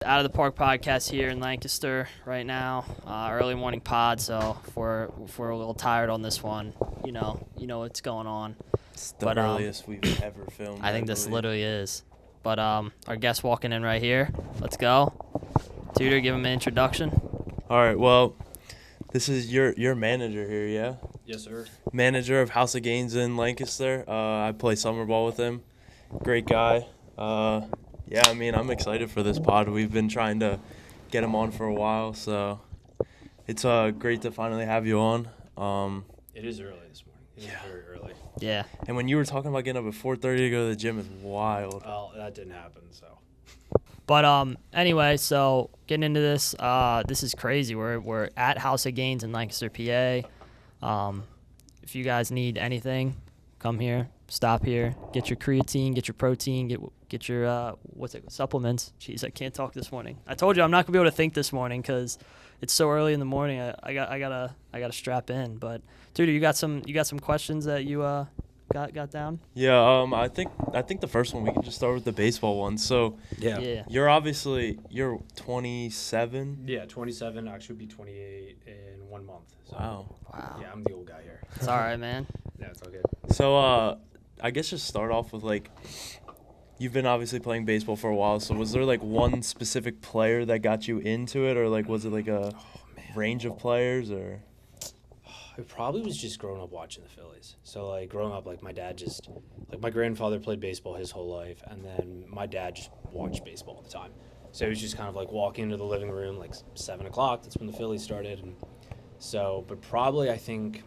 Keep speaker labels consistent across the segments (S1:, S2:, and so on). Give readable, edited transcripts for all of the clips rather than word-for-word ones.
S1: Out of the Park podcast here in Lancaster right now. Early morning pod, so if we're a little tired on this one, what's going on.
S2: It's the earliest we've ever filmed.
S1: I think this literally is. But our guest walking in right here. Let's go. Tutor, give him an introduction.
S2: All right. Well, this is your manager here, yeah?
S3: Yes, sir.
S2: Manager of House of Gains in Lancaster. I play summer ball with him. Great guy. Yeah, I mean, I'm excited for this pod. We've been trying to get him on for a while, so it's great to finally have you on.
S3: It is early this morning. It is very early.
S1: Yeah.
S2: And when you were talking about getting up at 4:30 to go to the gym is wild.
S3: Well, that didn't happen, so.
S1: But anyway, so getting into this, this is crazy. We're at House of Gains in Lancaster, PA. If you guys need anything, come here, stop here, get your creatine, get your protein, get your supplements. Jeez, I can't talk this morning. I told you I'm not gonna be able to think this morning because it's so early in the morning. I gotta strap in. But dude, you got some questions that you got down?
S2: Yeah, I think the first one we can just start with the baseball one. So
S1: Yeah.
S2: you're 27.
S3: Yeah, 27. Actually, be 28 in 1 month. So.
S2: Wow.
S3: Yeah, I'm the old guy here.
S1: It's all right, man.
S3: Yeah, it's all good.
S2: So I guess just start off with you've been obviously playing baseball for a while. So was there one specific player that got you into it, or was it a range of players, or?
S3: It probably was just growing up watching the Phillies. So, growing up, my dad my grandfather played baseball his whole life, and then my dad just watched baseball all the time. So it was just kind of walking into the living room, 7 o'clock. That's when the Phillies started. And so, but probably I think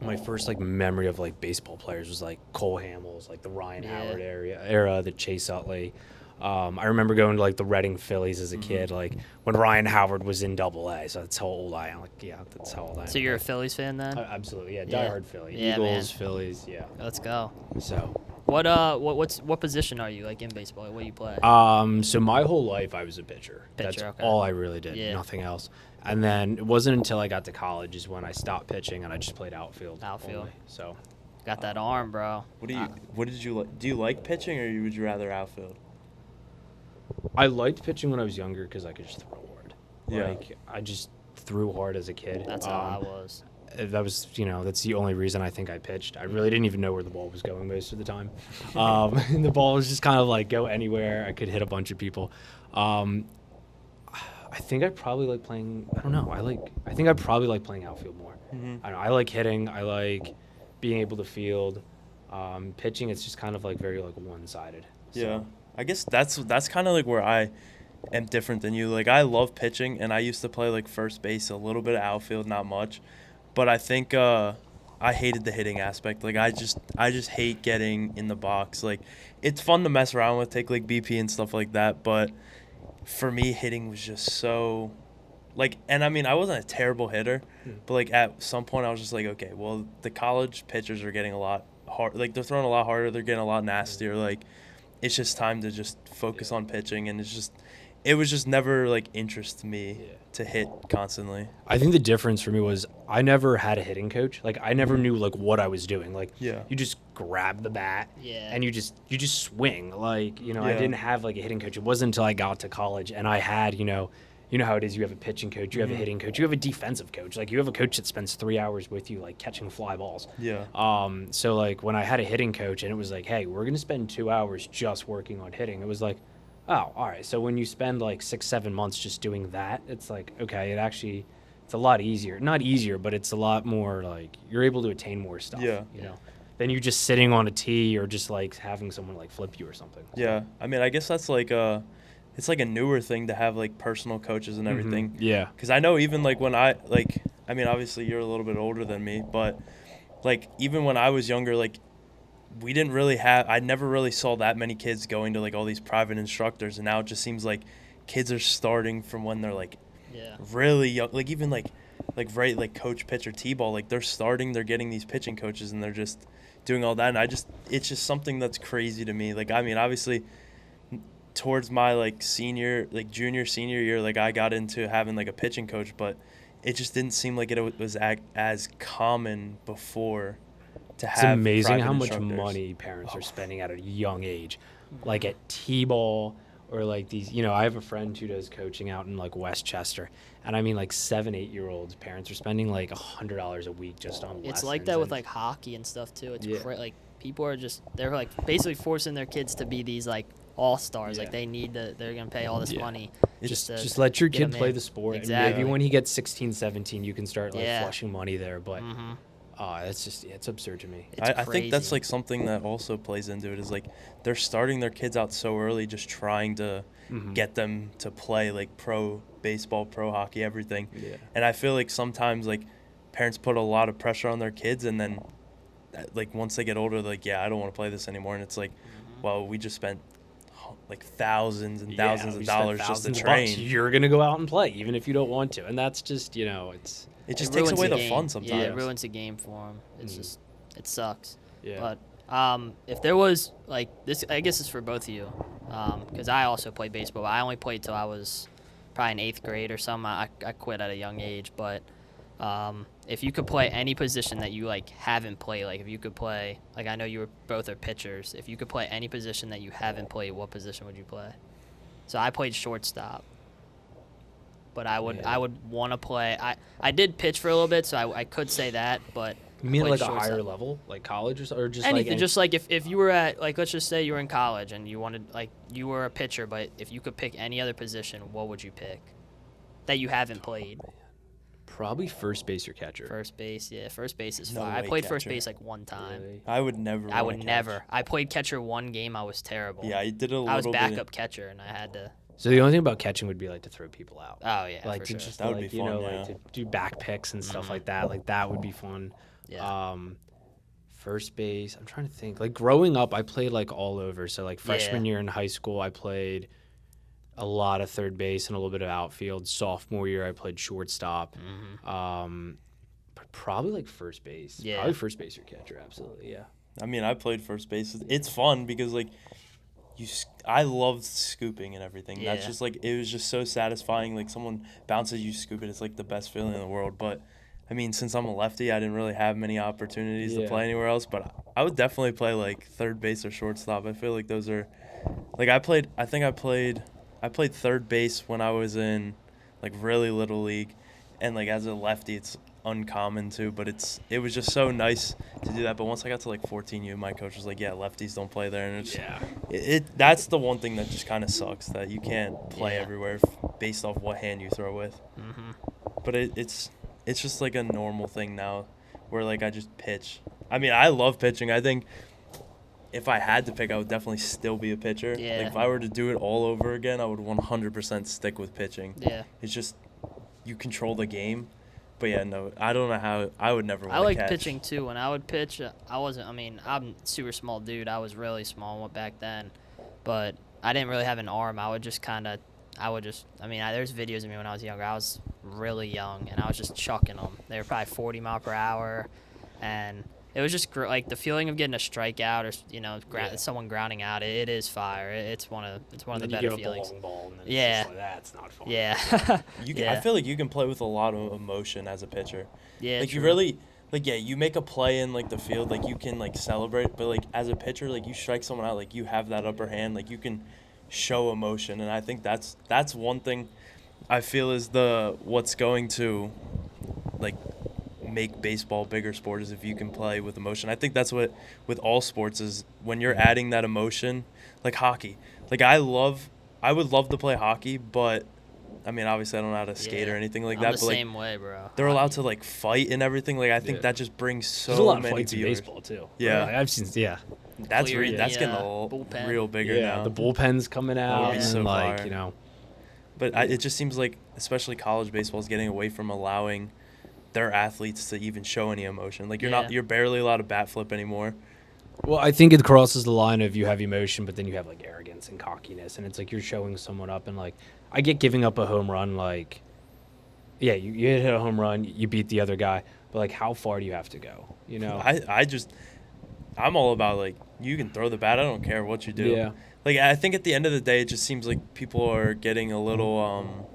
S3: my first, memory of, baseball players was, Cole Hamels, the Ryan Howard era, the Chase Utley. I remember going to the Reading Phillies as a kid, when Ryan Howard was in Double-A. So that's how old I am. That's how old I am.
S1: So you're a Phillies fan then?
S3: Absolutely, yeah. Diehard Philly.
S1: Yeah,
S3: Eagles,
S1: man.
S3: Phillies, yeah.
S1: Let's go.
S3: So.
S1: What position are you in baseball? What do you play?
S3: So my whole life I was a pitcher. That's
S1: okay.
S3: all I really did.
S1: Yeah.
S3: Nothing else. And then it wasn't until I got to college is when I stopped pitching and I just played outfield.
S1: Outfield.
S3: Only. So.
S1: Got that arm, bro.
S2: What did you like? Do you like pitching, or would you rather outfield?
S3: I liked pitching when I was younger because I could just throw hard.
S2: Yeah.
S3: I just threw hard as a kid.
S1: That's how I was.
S3: That was, that's the only reason I think I pitched. I really didn't even know where the ball was going most of the time. And the ball was just kind of go anywhere. I could hit a bunch of people. I think I probably like playing. I don't know. I think I probably like playing outfield more.
S2: Mm-hmm.
S3: I don't know. I like hitting. I like being able to field. Pitching, it's just kind of very one-sided. So.
S2: Yeah, I guess that's kind of where I am different than you. I love pitching, and I used to play first base, a little bit of outfield, not much. But I think I hated the hitting aspect. I just hate getting in the box. It's fun to mess around with, take BP and stuff like that. But for me, hitting was just so and I mean, I wasn't a terrible hitter, but at some point I was just okay, well, the college pitchers are getting a lot hard. They're throwing a lot harder. They're getting a lot nastier. It's just time to just focus on pitching, and it was just never interest to me to hit constantly.
S3: I think the difference for me was I never had a hitting coach. I never knew what I was doing. You just grab the bat and you just swing. I didn't have a hitting coach. It wasn't until I got to college and I had, you know how it is. You have a pitching coach, you have a hitting coach, you have a defensive coach. You have a coach that spends 3 hours with you, catching fly balls.
S2: Yeah.
S3: So when I had a hitting coach and it was hey, we're going to spend 2 hours just working on hitting. It was oh, all right. So when you spend 6-7 months just doing that, it's okay, it's a lot easier. Not easier, but it's a lot more you're able to attain more stuff.
S2: Yeah.
S3: Than you just sitting on a tee or just having someone flip you or something.
S2: Yeah. I mean, I guess that's it's a newer thing to have personal coaches and everything.
S3: Mm-hmm. Yeah.
S2: Because I know even when I I mean, obviously you're a little bit older than me, but even when I was younger, we didn't really I never really saw that many kids going to all these private instructors, and now it just seems kids are starting from when they're really young, even right coach pitcher t-ball, they're getting these pitching coaches and they're just doing all that, and it's just something that's crazy to me. I mean, obviously towards my junior senior year, I got into having a pitching coach, but it just didn't seem like it was as common before to have.
S3: It's amazing how much
S2: instructors.
S3: money parents are spending at a young age, at t-ball or like these, I have a friend who does coaching out in like Westchester, and I mean like 7-8-year-olds parents are spending like $100 a week just on lessons.
S1: It's like that with like hockey and stuff too. It's like people are they're like basically forcing their kids to be these like all-stars. Like they're gonna pay all this money
S3: just let your kid play the sport.
S1: Exactly.
S3: And maybe when he gets 16, 17, you can start like flushing money there, but it's just it's absurd to me.
S2: I think that's like something that also plays into it, is like they're starting their kids out so early, just trying to get them to play like pro baseball, pro hockey, everything. And I feel like sometimes like parents put a lot of pressure on their kids, and then like once they get older, they're like, I don't want to play this anymore. And it's like, well, we just spent like thousands and thousands of dollars just to train.
S3: You're gonna go out and play even if you don't want to, and that's just
S2: it just takes away the fun sometimes.
S1: Yeah, it ruins the game for them. It's just, it sucks.
S3: Yeah.
S1: But if there was like this, I guess it's for both of you, because I also played baseball. But I only played till I was probably in 8th grade or something. I quit at a young age. But if you could play any position that you like haven't played, like if you could play, like I know you both are pitchers. If you could play any position that you haven't played, what position would you play? So I played shortstop. But I would want to play. I did pitch for a little bit, so I could say that. But
S3: you mean like
S1: shortstop.
S3: A higher level, like college, or just
S1: anything?
S3: Like
S1: just like if you were at, like, let's just say you were in college and you wanted, like, you were a pitcher, but if you could pick any other position, what would you pick that you haven't played?
S3: Probably first base or catcher.
S1: First base, yeah. First base is
S2: No
S1: fine. I
S2: way,
S1: played first
S2: catcher.
S1: base like one time.
S3: Really?
S2: I would never.
S1: I played catcher one game. I was terrible.
S2: Yeah, I did a little.
S1: I was
S2: bit.
S1: backup catcher, and I had to.
S3: So the only thing about catching would be like to throw people out.
S1: Oh yeah,
S3: Like
S1: for
S3: to
S1: sure.
S3: just
S2: That would
S3: like
S2: be fun,
S3: like to do back picks and stuff like that. Like that would be fun.
S1: Yeah.
S3: First base. I'm trying to think. Like growing up, I played like all over. So like freshman year in high school, I played a lot of third base and a little bit of outfield. Sophomore year, I played shortstop. But probably like first base.
S1: Yeah.
S3: Probably first base or catcher. Absolutely. Yeah.
S2: I mean, I played first base. It's fun because like I loved scooping and everything.
S1: Yeah.
S2: That's just like, it was just so satisfying. Like someone bounces, you scoop it. It's like the best feeling in the world. But I mean, since I'm a lefty, I didn't really have many opportunities to play anywhere else. But I would definitely play like third base or shortstop. I feel like those are like I played third base when I was in like really little league, and like as a lefty, it's uncommon too, but it was just so nice to do that. But once I got to like 14U, my coach was like, lefties don't play there, and it's that's the one thing that just kind of sucks, that you can't play everywhere based off what hand you throw with. But it's just like a normal thing now where like I just pitch. I mean, I love pitching. I think if I had to pick, I would definitely still be a pitcher.
S1: Yeah.
S2: Like if I were to do it all over again, I would 100% stick with pitching.
S1: Yeah.
S2: It's just you control the game. But yeah, no, I don't know how. I would never want to
S1: I liked
S2: catch.
S1: pitching too. When I would pitch, I'm a super small dude. I was really small back then, but I didn't really have an arm. There's videos of me when I was younger. I was really young, and I was just chucking them. They were probably 40 mile per hour, and it was just like the feeling of getting a strikeout or someone grounding out. It is fire. It's one of the better feelings.
S3: A long ball and then
S1: Yeah.
S3: it's just like, that's not fun.
S1: Yeah.
S2: I feel like you can play with a lot of emotion as a pitcher.
S1: Yeah.
S2: Like
S1: true.
S2: you really, like you make a play in like the field, like you can like celebrate, but like as a pitcher, like you strike someone out, like you have that upper hand, like you can show emotion, and I think that's one thing I feel is what's going to like make baseball a bigger sport, is if you can play with emotion. I think that's what with all sports is, when you're adding that emotion, like hockey. Like I would love to play hockey, but I mean, obviously I don't know how to skate or anything like that.
S1: I'm
S2: but
S1: the
S2: like
S1: same way, bro.
S2: they're allowed to like fight and everything. Like I think that just brings so
S3: There's a lot of
S2: many
S3: fights
S2: viewers.
S3: in baseball too.
S2: Yeah.
S3: I've seen. Yeah.
S2: That's
S1: Clearing
S2: that's
S1: the,
S2: getting
S1: bullpen.
S2: real bigger now.
S3: The bullpens coming out,
S2: would be
S3: and
S2: so
S3: like
S2: fire. But it just seems like, especially college baseball, is getting away from allowing their athletes to even show any emotion. Like you're barely allowed to bat flip anymore.
S3: Well, I think it crosses the line of you have emotion, but then you have like arrogance and cockiness, and it's like you're showing someone up. And like I get giving up a home run, like you hit a home run, you beat the other guy, but like how far do you have to go?
S2: I'm all about like, you can throw the bat. I don't care what you do.
S3: Yeah.
S2: Like I think at the end of the day, it just seems like people are getting a little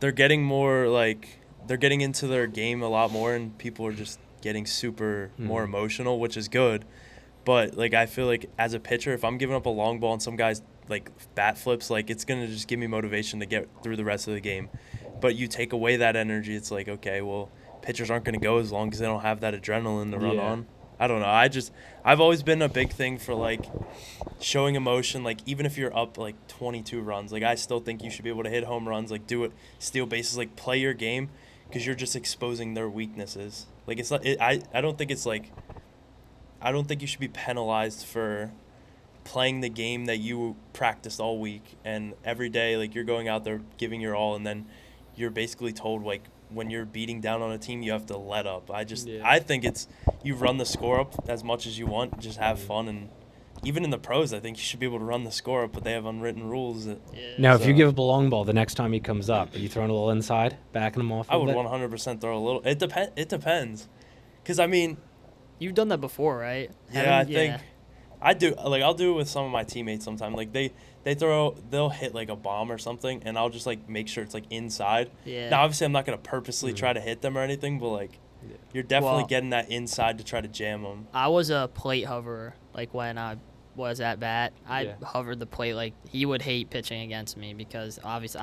S2: they're getting more like, they're getting into their game a lot more, and people are just getting super more emotional, which is good. But like I feel like as a pitcher, if I'm giving up a long ball and some guy's like bat flips, like it's gonna just give me motivation to get through the rest of the game. But you take away that energy, it's like, okay, well, pitchers aren't gonna go as long because they don't have that adrenaline to run on. I don't know. I've always been a big thing for like showing emotion. Like even if you're up like 22 runs, like I still think you should be able to hit home runs, like do it, steal bases, like play your game, because you're just exposing their weaknesses. Like it's not. I don't think it's like. I don't think you should be penalized for playing the game that you practiced all week and every day. Like you're going out there giving your all, and then you're basically told like when you're beating down on a team, you have to let up. I think it's you run the score up as much as you want, just have fun, and even in the pros, I think you should be able to run the score up, but they have unwritten rules.
S3: Now, if you give up a long ball the next time he comes up, are you throwing a little inside, backing him off?
S2: I would 100% throw a little. It depends, because I mean,
S1: you've done that before, right?
S2: Yeah, I think I do. Like I'll do it with some of my teammates sometimes. Like they'll hit like a bomb or something, and I'll just like make sure it's like inside.
S1: Yeah.
S2: Now, obviously, I'm not gonna purposely try to hit them or anything, but like you're definitely getting that inside to try to jam them.
S1: I was a plate hoverer. Like when I was at bat, I hovered the plate. Like he would hate pitching against me because obviously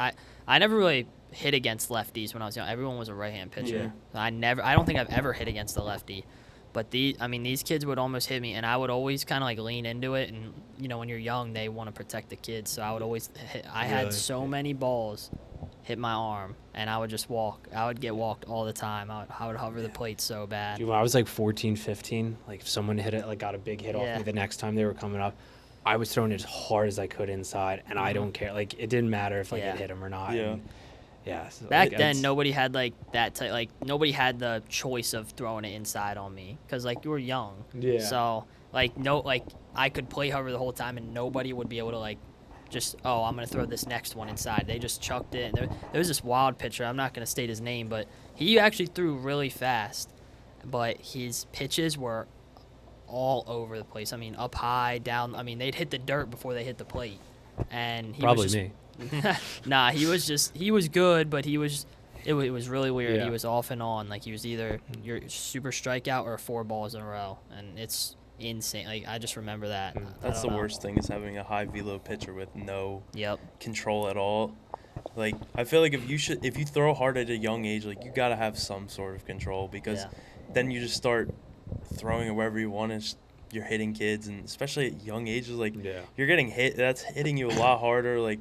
S1: I never really hit against lefties when I was young. Everyone was a right-hand pitcher.
S2: Yeah.
S1: I don't think I've ever hit against a lefty. But these kids would almost hit me, and I would always kind of like lean into it. And you know, when you're young, they want to protect the kids, so I would always hit. I had so many balls hit my arm, and I would just walk. I would get walked all the time. I would hover the plate so bad.
S3: Dude, when I was like 14, 15, like if someone hit it, like got a big hit off me the next time they were coming up, I was throwing it as hard as I could inside, and I don't care. Like it didn't matter if I could hit him or not.
S2: Yeah.
S3: So
S1: Back then, nobody had like that type. Like nobody had the choice of throwing it inside on me because like you were young.
S3: Yeah.
S1: So like I could play hover the whole time and nobody would be able to like just I'm gonna throw this next one inside. They just chucked it. And there was this wild pitcher. I'm not gonna state his name, but he actually threw really fast, but his pitches were all over the place. I mean, up high, down. I mean, they'd hit the dirt before they hit the plate, and he
S3: probably
S1: was just,
S3: me.
S1: Nah, he was good, but it was really weird.
S3: Yeah.
S1: He was off and on. Like he was either your super strikeout or 4 balls in a row, and it's insane. Like I just remember that.
S2: That's the worst thing is having a high velo pitcher with no control at all. Like I feel like if you throw hard at a young age, like you gotta have some sort of control because then you just start throwing it wherever you want and you're hitting kids, and especially at young ages, like you're getting hit. That's hitting you a lot harder. Like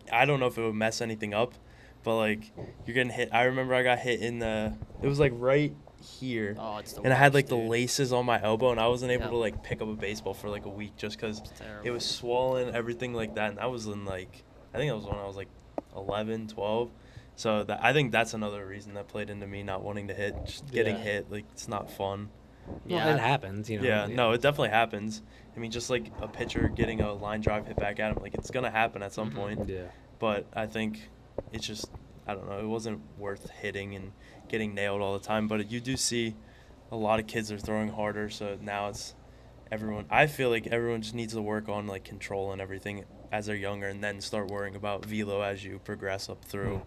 S2: I don't know if it would mess anything up, but like you're getting hit. I remember I got hit it was like right here, and I had like the laces on my elbow, and I wasn't able to like pick up a baseball for like a week just because it was swollen, everything like that. And that was in like I think that was when I was like 11, 12. So I think that's another reason that played into me not wanting to hit. Just getting hit, like it's not fun.
S3: Well, it happens, you know.
S2: Yeah, no, it definitely happens. I mean, just like a pitcher getting a line drive hit back at him, like it's gonna happen at some point.
S3: Yeah.
S2: But I think it's just I don't know. It wasn't worth hitting and getting nailed all the time. But you do see a lot of kids are throwing harder, so now it's everyone. I feel like everyone just needs to work on like control and everything as they're younger, and then start worrying about velo as you progress up through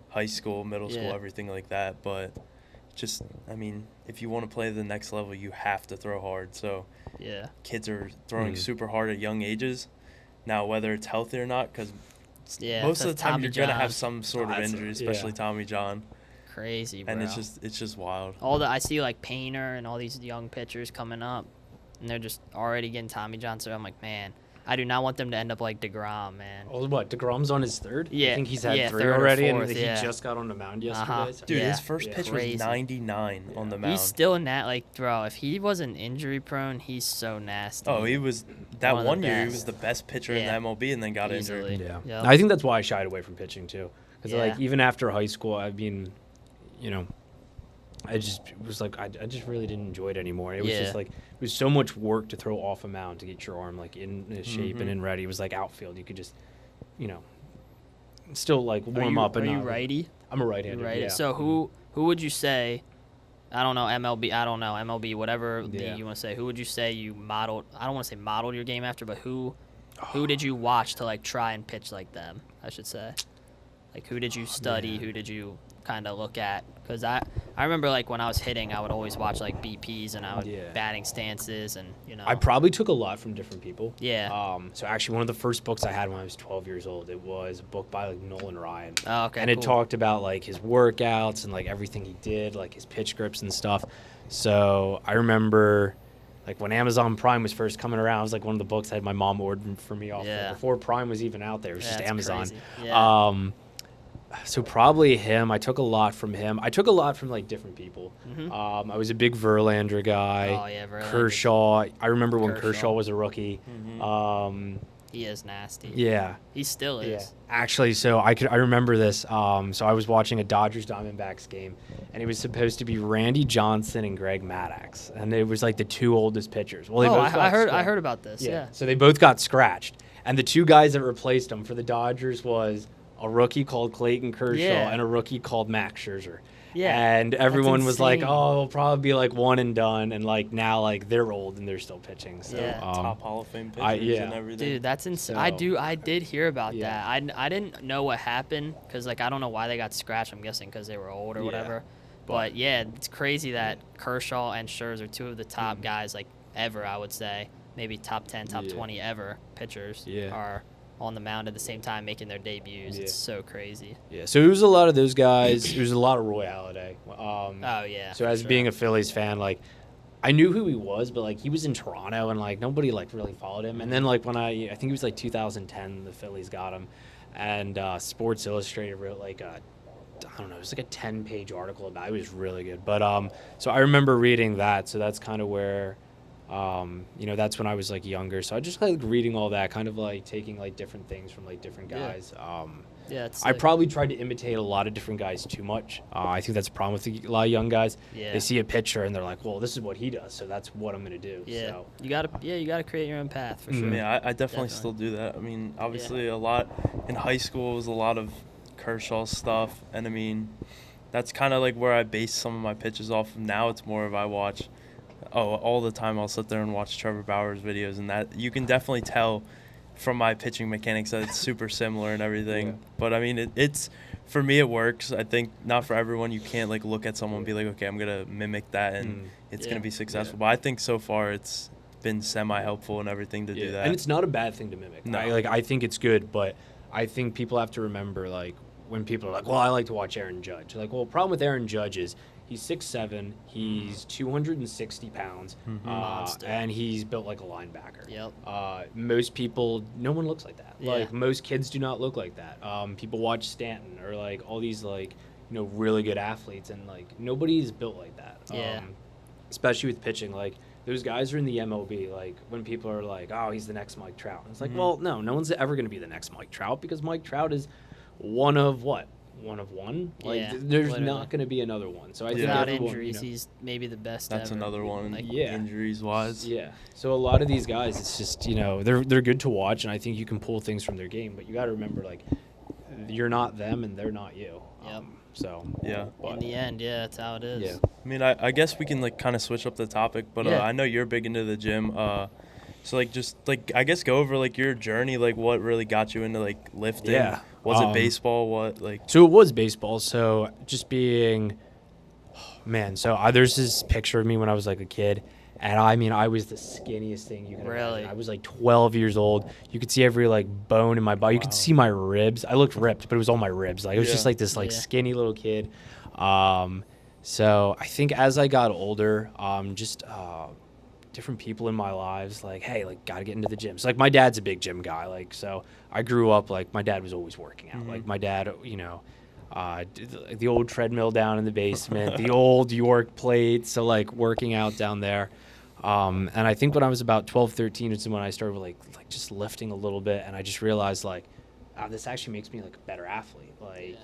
S2: high school, middle school, everything like that. But just, I mean, if you want to play the next level, you have to throw hard. So kids are throwing super hard at young ages. Now, whether it's healthy or not, because most of the time you're going to have some sort of injury, especially Tommy John.
S1: Crazy, bro.
S2: And it's just wild.
S1: I see like Painter and all these young pitchers coming up, and they're just already getting Tommy John. So I'm like, man, I do not want them to end up like DeGrom, man.
S3: Oh, what? DeGrom's on his third?
S1: Yeah.
S3: I think he's had 3
S1: third
S3: already,
S1: fourth,
S3: and he just got on the mound yesterday. So.
S2: Dude, his first pitch was 99 on the mound.
S1: He's still in that, like, bro, if he wasn't injury prone, he's so nasty.
S2: Oh, he was, that one year, he was the best pitcher in the MLB and then got injured.
S3: Yeah.
S1: Yep.
S3: I think that's why I shied away from pitching, too. Because, like, even after high school, I mean, you know, I just was like, I just really didn't enjoy it anymore. It was just like, it was so much work to throw off a mound to get your arm like in shape and in ready. It was like outfield. You could just, you know, still like warm up.
S1: Are you righty?
S3: I'm a right-hander.
S1: Righty.
S3: Yeah.
S1: So who would you say? I don't know MLB, whatever you want to say. Who would you say you modeled? I don't want to say modeled your game after, but who did you watch to like try and pitch like them? I should say. Like, who did you study?
S3: man.
S1: Who did you kind of look at? Because I remember, like, when I was hitting, I would always watch, like, BPs and I would
S3: Yeah.
S1: batting stances and, you know.
S3: I probably took a lot from different people.
S1: Yeah.
S3: So actually, one of the first books I had when I was 12 years old, it was a book by like Nolan Ryan.
S1: Oh, okay,
S3: And it
S1: cool.
S3: talked about like his workouts and like everything he did, like his pitch grips and stuff. So I remember, like when Amazon Prime was first coming around, it was like one of the books that my mom ordered for me off
S1: Yeah.
S3: before Prime was even out there. It was just
S1: that's
S3: Amazon.
S1: crazy. Yeah.
S3: So probably him. I took a lot from him. I took a lot from like different people. I was a big Verlander guy.
S1: Oh, yeah, Verlander.
S3: Kershaw. I remember when
S1: Kershaw.
S3: Kershaw was a rookie.
S1: He is nasty.
S3: Yeah.
S1: He still
S3: Yeah.
S1: is.
S3: Actually, so I remember this. So I was watching a Dodgers Diamondbacks game, and it was supposed to be Randy Johnson and Greg Maddux, and it was like the two oldest pitchers. Well, they
S1: Oh,
S3: both got
S1: I
S3: scratched.
S1: heard about this. Yeah.
S3: So they both got scratched, and the two guys that replaced them for the Dodgers was a rookie called Clayton Kershaw
S1: Yeah.
S3: and a rookie called Max Scherzer.
S1: Yeah,
S3: And everyone was like,
S1: insane.
S3: "Oh, it'll probably be like one and done," and like now, like they're old and they're still pitching. So,
S1: Yeah.
S2: Top Hall of Fame pitchers
S3: yeah.
S2: and everything.
S1: Dude, that's insane.
S3: So-
S1: I did hear about
S3: Yeah.
S1: that. I didn't know what happened because, like, I don't know why they got scratched. I'm guessing because they were old or
S3: Yeah.
S1: whatever. But yeah, it's crazy that Kershaw and Scherzer, two of the top
S3: Mm.
S1: guys, like, ever, I would say, maybe top 10, top
S3: Yeah.
S1: 20 ever pitchers
S3: Yeah.
S1: are on the mound at the same time making their debuts.
S3: Yeah.
S1: It's so crazy.
S3: Yeah, so it was a lot of those guys. It was a lot of Roy Halladay.
S1: Oh, yeah.
S3: So
S1: for
S3: as
S1: sure.
S3: being a Phillies fan, like I knew who he was, but like he was in Toronto and like nobody like really followed him. And then like when I think it was like 2010, the Phillies got him, and Sports Illustrated wrote like I don't know, it was like a 10-page article about it. It was really good. But so I remember reading that. So that's kind of where. That's when I was like younger, so I just like reading all that, kind of like taking like different things from like different
S1: Yeah.
S3: guys.
S1: Yeah, it's
S3: I
S1: sick.
S3: probably tried to imitate a lot of different guys too much. I think that's a problem with a lot of young guys.
S1: Yeah.
S3: They see a pitcher and they're like, "Well, this is what he does, so that's what I'm gonna do."
S1: Yeah.
S3: So,
S1: You gotta create your own path for
S3: Mhm.
S1: sure.
S2: Yeah, I definitely
S1: Definitely.
S2: still do that. I mean, obviously a lot in high school was a lot of Kershaw stuff, and I mean, that's kind of like where I base some of my pitches off of. Now it's more of I watch, all the time I'll sit there and watch Trevor Bauer's videos, and that you can definitely tell from my pitching mechanics that it's super similar and everything.
S3: Yeah.
S2: But I mean, it's for me it works. I think not for everyone. You can't like look at someone and be like, okay, I'm gonna mimic that and it's
S1: Yeah.
S2: gonna be successful. But I think so far it's been semi-helpful and everything to do that.
S3: and it's not a bad thing to mimic.
S2: No.
S3: I think it's good, but I think people have to remember like when people are like, "Well, I like to watch Aaron Judge." Like, well, problem with Aaron Judge is he's 6'7", he's 260 pounds,
S1: Monster.
S3: and he's built like a linebacker.
S1: Yep.
S3: Most people, no one looks like that.
S1: Yeah.
S3: Like most kids do not look like that. People watch Stanton or like all these like really good athletes, and like nobody's built like that.
S1: Yeah.
S3: Especially with pitching, like those guys are in the MLB. Like when people are like, "Oh, he's the next Mike Trout," it's like, well, no one's ever going to be the next Mike Trout because Mike Trout is one of what? One of one. Like
S1: Yeah,
S3: there's
S1: literally.
S3: not going to be another one. So I think
S1: Without
S3: everyone,
S1: injuries, he's maybe the best
S2: That's
S1: ever.
S2: another one.
S1: Like,
S3: Yeah.
S2: Injuries wise.
S3: Yeah. So a lot of these guys, it's just they're good to watch, and I think you can pull things from their game. But you got to remember, like, you're not them, and they're not you.
S1: Yep.
S3: So
S2: Yeah.
S1: In the end, yeah, that's how it is.
S3: Yeah.
S2: I mean, I guess we can like kind of switch up the topic, but
S1: Yeah.
S2: I know you're big into the gym. So like just like I guess go over like your journey, like what really got you into like lifting.
S3: Yeah.
S2: Was it baseball? What like?
S3: So it was baseball. So just being, man. So there's this picture of me when I was like a kid, and I mean I was the skinniest thing you can
S1: Really?
S3: imagine. I was like 12 years old. You could see every like bone in my body. You could see my ribs. I looked ripped, but it was all my ribs. Like it was just
S2: Yeah.
S3: like this like
S1: Yeah.
S3: skinny little kid. So I think as I got older, just different people in my lives like, hey, like gotta get into the gym. So like my dad's a big gym guy. Like so I grew up like my dad was always working out. Like my dad, did the old treadmill down in the basement, the old York plate. So like working out down there. And I think when I was about 12, 13 is when I started like just lifting a little bit, and I just realized like, this actually makes me like a better athlete. Like,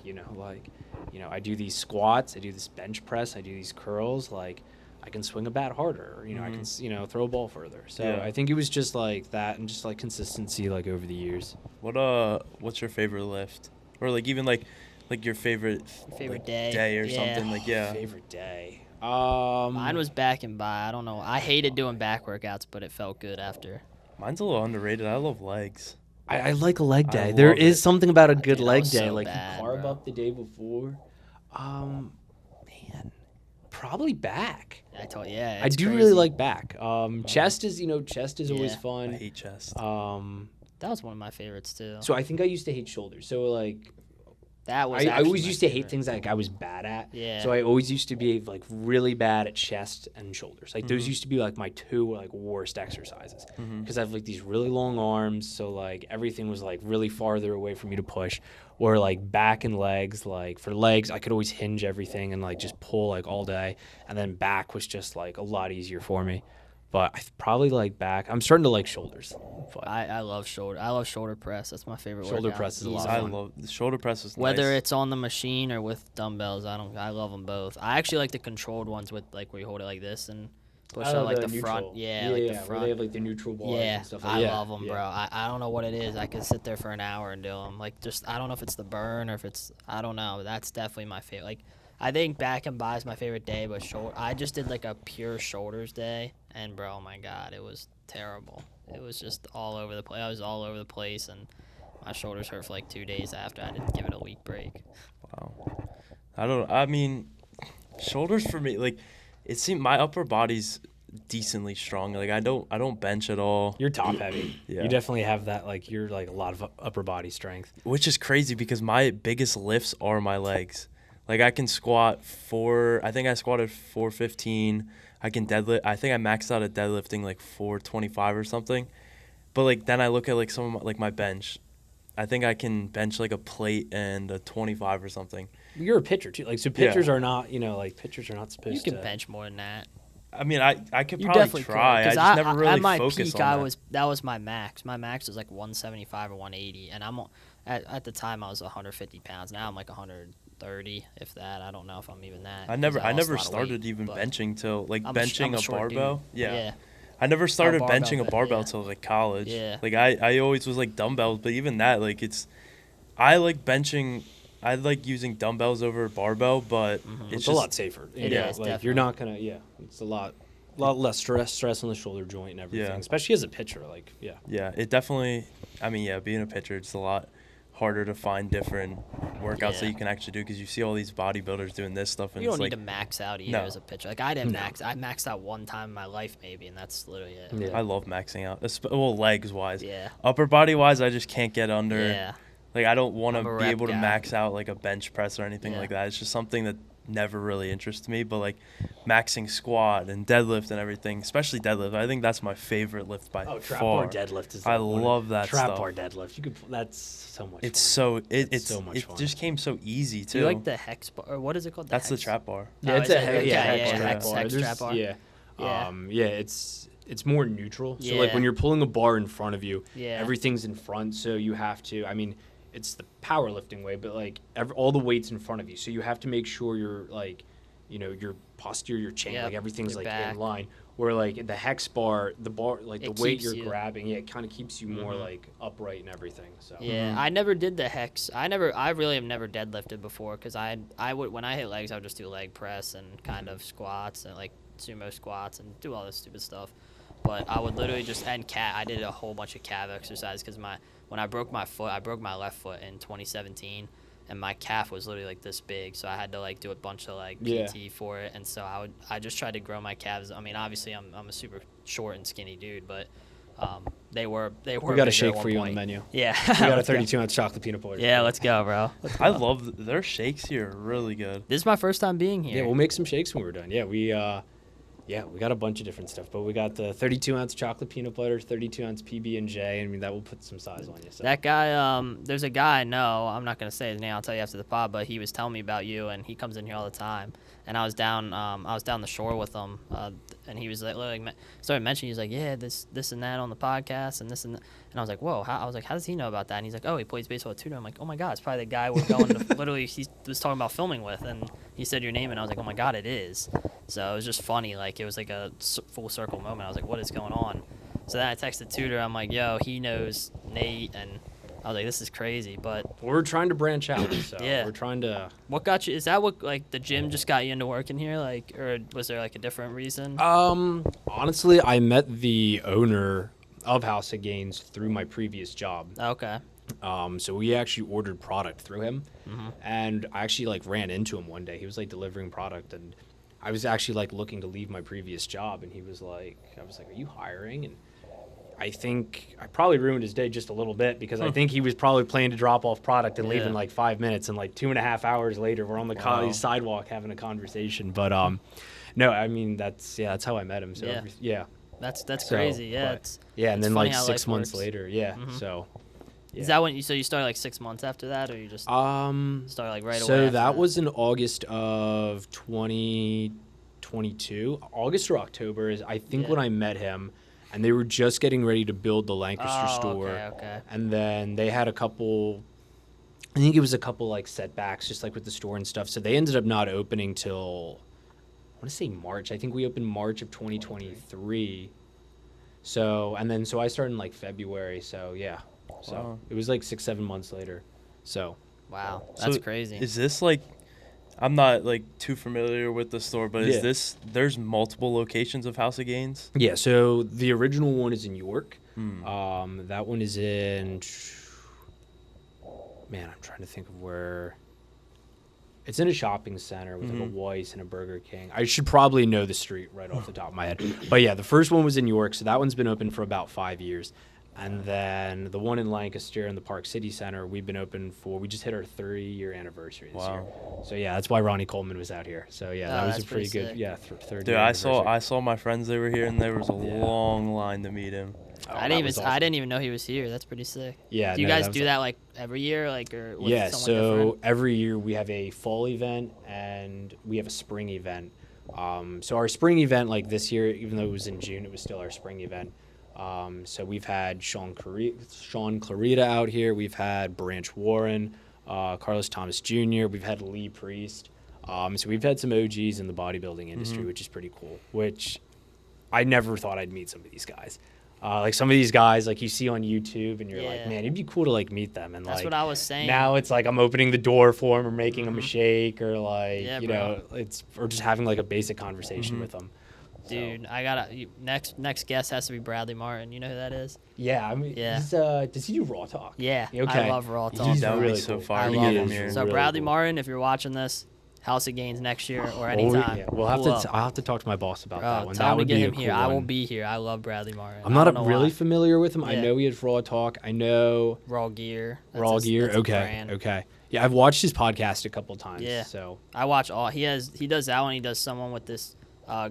S3: I do these squats, I do this bench press, I do these curls, like I can swing a bat harder, or, I can, throw a ball further. So
S2: Yeah.
S3: I think it was just like that and just like consistency, like over the years.
S2: What's your favorite lift, or like even like your favorite like,
S1: day.
S2: or
S1: Yeah.
S2: something like yeah.
S3: Favorite day.
S1: Mine was back and by. I don't know. I hated doing back workouts, but it felt good after.
S2: Mine's a little underrated. I love legs.
S3: I like a leg day.
S2: I
S3: There
S2: love
S3: is
S2: it.
S3: something about a
S1: Dude,
S3: good
S1: I
S3: leg
S1: was
S3: day.
S1: so
S3: Like
S1: bad,
S3: you carb
S1: bro.
S3: up the day before. Man, probably back.
S1: I told yeah.
S3: I
S1: It's
S3: do
S1: crazy.
S3: really like back. Chest is always
S1: Yeah.
S3: fun.
S2: I hate chest.
S1: That was one of my favorites too.
S3: So I think I used to hate shoulders. So like
S1: That was.
S3: I
S1: actually
S3: always
S1: my
S3: used to hate
S1: favorite.
S3: things like I was bad at.
S1: Yeah.
S3: So I always used to be like really bad at chest and shoulders. Like those used to be like my two like worst exercises because I have like these really long arms. So like everything was like really farther away for me to push. Or like back and legs. Like for legs, I could always hinge everything and like just pull like all day. And then back was just like a lot easier for me. But I probably like back. I'm starting to like shoulders. But
S1: I love shoulder. I love shoulder press. That's my favorite.
S3: Shoulder
S1: workout.
S3: press is a lot
S1: Easy.
S3: of
S2: I
S3: fun.
S2: love the shoulder press is
S1: Whether
S2: nice.
S1: it's on the machine or with dumbbells, I love them both. I actually like the controlled ones with like where you hold it like this and push out like the front. Yeah, like the
S3: Where
S1: front.
S3: they have like the neutral bars
S1: Yeah,
S3: and stuff.
S1: I love them, bro. I don't know what it is. I could sit there for an hour and do them. Like, just I don't know if it's the burn or if it's I don't know. That's definitely my favorite. Like, I think back and by is my favorite day, but shoulder. I just did like a pure shoulders day, and bro, oh my god, it was terrible. It was just all over the place. I was all over the place, and my shoulders hurt for like 2 days after. I didn't give it a week break.
S2: Wow. I mean, shoulders for me, like, it seemed my upper body's decently strong. Like, I don't bench at all.
S3: You're top heavy.
S2: Yeah.
S3: You definitely have that. Like you're like a lot of upper body strength.
S2: Which is crazy because my biggest lifts are my legs. Like, I can squat I think I squatted 415. I can deadlift. I think I maxed out at deadlifting like 425 or something. But like then I look at like some of my, like my bench. I think I can bench like a plate and a 25 or something.
S3: You're a pitcher too. Like so, pitchers are not. Like pitchers are not supposed
S1: You can
S3: to.
S1: bench more than that.
S2: I mean, I could
S1: You
S2: probably
S1: definitely
S2: try.
S1: could.
S2: I
S1: 'Cause
S2: just never really
S1: at my
S2: focused
S1: peak,
S2: on that.
S1: that was my max. My max was like 175 or 180, and at the time I was 150 pounds. Now I'm like 130, if that. I don't know if I'm even that.
S2: I
S1: 'cause
S2: never
S1: lost a
S2: never
S1: lot of
S2: started
S1: weight,
S2: even
S1: but
S2: benching till like
S1: I'm
S2: benching
S1: a
S2: a
S1: short dude.
S2: barbell. Yeah.
S1: Yeah.
S2: I never started
S1: barbell
S2: benching a
S1: bed,
S2: barbell
S1: yeah.
S2: till like college.
S1: Yeah.
S2: Like I always was like dumbbells, but even that like I like benching. I like using dumbbells over barbell, but
S1: Mm-hmm.
S2: it's
S3: It's
S2: just
S3: a lot safer.
S1: It
S3: Yeah,
S1: is,
S3: like
S1: definitely.
S3: you're not gonna. Yeah, it's a lot less stress on the shoulder joint and everything.
S2: Yeah.
S3: Especially as a pitcher. Like yeah.
S2: Yeah, it definitely. I mean, yeah, being a pitcher, it's a lot harder to find different workouts that
S1: Yeah.
S2: you can actually do because you see all these bodybuilders doing this stuff, and
S1: You
S2: it's
S1: don't
S2: like,
S1: need to max out either
S2: No.
S1: as a pitcher. Like I didn't
S3: No.
S1: max. I maxed out one time in my life maybe, and that's literally it.
S3: Yeah.
S2: I love maxing out. Well, legs wise.
S1: Yeah.
S2: Upper body wise, I just can't get under.
S1: Yeah.
S2: Like I don't want
S1: I'm a
S2: to be
S1: rep
S2: able to
S1: guy.
S2: max out like a bench press or anything
S1: Yeah.
S2: like that. It's just something that never really interests me. But like maxing squat and deadlift and everything, especially deadlift, I think that's my favorite lift by
S3: Oh, trap
S2: far.
S3: bar deadlift is.
S2: I
S3: like one of-
S2: love that
S3: trap
S2: stuff.
S3: bar deadlift. You could. That's so much.
S2: It's
S3: fun.
S2: so
S3: It's so much
S2: it
S3: fun.
S2: just came so easy too.
S1: Do you like the hex bar or what is it called?
S2: That's the
S1: hex?
S2: trap bar.
S1: Oh, is it? Okay, yeah,
S3: hex
S1: hex
S3: There's-
S1: trap bar.
S3: Yeah.
S1: Yeah.
S3: It's more neutral. So like
S1: Yeah.
S3: when you're pulling a bar in front of you,
S1: Yeah.
S3: everything's in front. So you have to. I mean, it's the powerlifting way, but like all the weights in front of you. So you have to make sure you're like, your posture, your chain,
S1: Yep,
S3: like everything's
S1: your
S3: like
S1: back.
S3: in line. Where like the hex bar, the bar, like
S1: It
S3: the weight
S1: keeps
S3: you're
S1: you-
S3: grabbing, it kind of keeps you more
S1: Mhm.
S3: like upright and everything. So
S1: Yeah, I never did the hex. I really have never deadlifted before because I would when I hit legs I would just do leg press and kind of squats and like sumo squats and do all this stupid stuff. But I would literally just I did a whole bunch of calf exercise because when I broke my foot, I broke my left foot in 2017, and my calf was literally like this big, so I had to like do a bunch of like PT for it, and so I just tried to grow my calves. I mean, obviously I'm a super short and skinny dude, but they were.
S3: we got
S1: bigger
S3: a
S1: at
S3: shake
S1: one
S3: for you on
S1: point.
S3: the menu.
S1: Yeah,
S3: We got a
S1: let's go.
S3: 32-ounce chocolate peanut butter.
S1: Yeah, let's go, bro.
S2: I love their shakes here. Are really good.
S1: This is my first time being here.
S3: Yeah, we'll make some shakes when we're done. Yeah, we got a bunch of different stuff, but we got the 32-ounce chocolate peanut butter, 32-ounce PB&J. I mean, that will put some size on you. So.
S1: That guy, there's a guy I know. I'm not gonna say his name. I'll tell you after the pod. But he was telling me about you, and he comes in here all the time. And I was down the shore with him, and he was like, started mentioning. He's like, yeah, this and that on the podcast, and this and that. And I was like, whoa. I was like, how does he know about that? And he's like, oh, he plays baseball at Tudor. I'm like, oh my god, it's probably the guy we're going to. Literally, he was talking about filming with, and he said your name, and I was like, oh my god, it is. So it was just funny. Like it was like a full circle moment. I was like, what is going on? So then I texted Tudor. I'm like, yo, he knows Nate, and I was like, this is crazy. But
S3: We're trying to branch out. So
S1: Yeah.
S3: we're trying to.
S1: what got you? Is that what like the gym just got you into working here? Like, or was there like a different reason?
S3: Honestly, I met the owner of House of Gains through my previous job.
S1: Okay.
S3: So we actually ordered product through him, and I actually like ran into him one day. He was like delivering product, and I was actually like looking to leave my previous job, and he was like, I was like, "Are you hiring?" And I think I probably ruined his day just a little bit because I think he was probably planning to drop off product and leave in like 5 minutes, and like 2.5 hours later, we're on the sidewalk having a conversation. But no, I mean that's how I met him. So
S1: That's crazy. Yeah.
S3: And then
S1: funny
S3: like
S1: how
S3: 6
S1: life
S3: months
S1: works.
S3: later, so. Yeah.
S1: Is that when you started like 6 months after that, or you just started like right away?
S3: So
S1: after
S3: that was in August of 2022. August or October is I think when I met him, and they were just getting ready to build the Lancaster store.
S1: Okay.
S3: And then they had I think it was a couple like setbacks just like with the store and stuff. So they ended up not opening till I want to say March. I think we opened March of 2023. So I started in like February. So yeah. So it was like 6-7 months later. So
S1: wow, that's
S2: So
S1: crazy.
S2: Is this like, I'm not like too familiar with the store, but is this, there's multiple locations of House of Gains?
S3: yeah, so the original one is in York. That one is in I'm trying to think of where. It's in a shopping center with like a Weis and a Burger King. I should probably know the street right off the top of my head. But yeah, the first one was in York, so that one's been open for about 5 years. And then the one in Lancaster in the Park City Center, we just hit our 30-year anniversary this year. So yeah, that's why Ronnie Coleman was out here. So yeah, that was a pretty good, third
S2: Dude,
S3: year
S2: I
S3: anniversary.
S2: saw my friends, they were here, and there was a long line to meet him.
S1: I didn't even know he was here. That's pretty sick.
S3: Yeah.
S1: Do you guys do that like every year, like or with
S3: Yeah,
S1: someone
S3: so
S1: different?
S3: every year we have a fall event and we have a spring event. So our spring event, like this year, even though it was in June, it was still our spring event. So we've had Sean Clarita out here. We've had Branch Warren, Carlos Thomas Jr. We've had Lee Priest. So we've had some OGs in the bodybuilding industry, which is pretty cool, which I never thought I'd meet some of these guys. Like some of these guys, like you see on YouTube, and you're like, man, it'd be cool to like meet them. And
S1: that's
S3: like,
S1: what I was saying.
S3: now it's like I'm opening the door for them, or making them a shake, or like
S1: bro.
S3: or just having like a basic conversation with them.
S1: Dude, I gotta next guest has to be Bradley Martin. You know who that is?
S3: Yeah, I mean,
S1: Yeah.
S3: does he do Raw Talk?
S1: Yeah,
S3: Okay.
S1: I love Raw Talk.
S3: He's
S2: That would
S3: really
S2: be so
S3: cool.
S2: far
S1: I
S2: to
S1: love
S2: get
S1: him.
S2: him here.
S1: So
S3: really
S1: Bradley
S3: cool.
S1: Martin, if you're watching this, House of Gains next year or
S3: Oh,
S1: anytime.
S3: yeah. We'll have
S1: pull up.
S3: I'll have to talk to my boss about
S1: Bro,
S3: that one.
S1: tell
S3: That
S1: him to
S3: would
S1: get
S3: be
S1: him
S3: a cool
S1: here. I will
S3: one.
S1: be here. I love Bradley Martin.
S3: I'm
S1: I
S3: not
S1: don't know
S3: really
S1: why.
S3: familiar with him. I
S1: Yeah.
S3: know he has Raw Talk. I know
S1: Raw Gear. That's
S3: Raw
S1: his-
S3: Gear.
S1: that's his
S3: Okay.
S1: brand.
S3: Okay. Yeah, I've watched his podcast a couple times.
S1: Yeah.
S3: So
S1: I watch all. He does that one. He does someone with this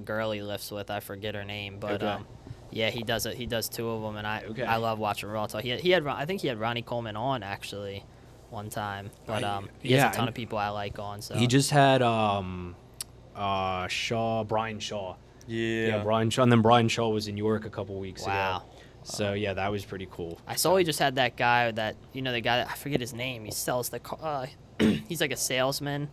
S1: girl he lifts with. I forget her name, but
S3: Okay.
S1: yeah, he does it. He does two of them, and
S3: Okay.
S1: I love watching Raw Talk. He had I think he had Ronnie Coleman on actually, one time, but he has a ton of people I like on. So
S3: he just had Brian Shaw.
S2: Yeah.
S3: Brian Shaw. And then Brian Shaw was in York a couple weeks
S1: Wow.
S3: ago. So yeah, that was pretty cool.
S1: I saw he just had that guy the guy that, I forget his name. He sells the car. He's like a salesman.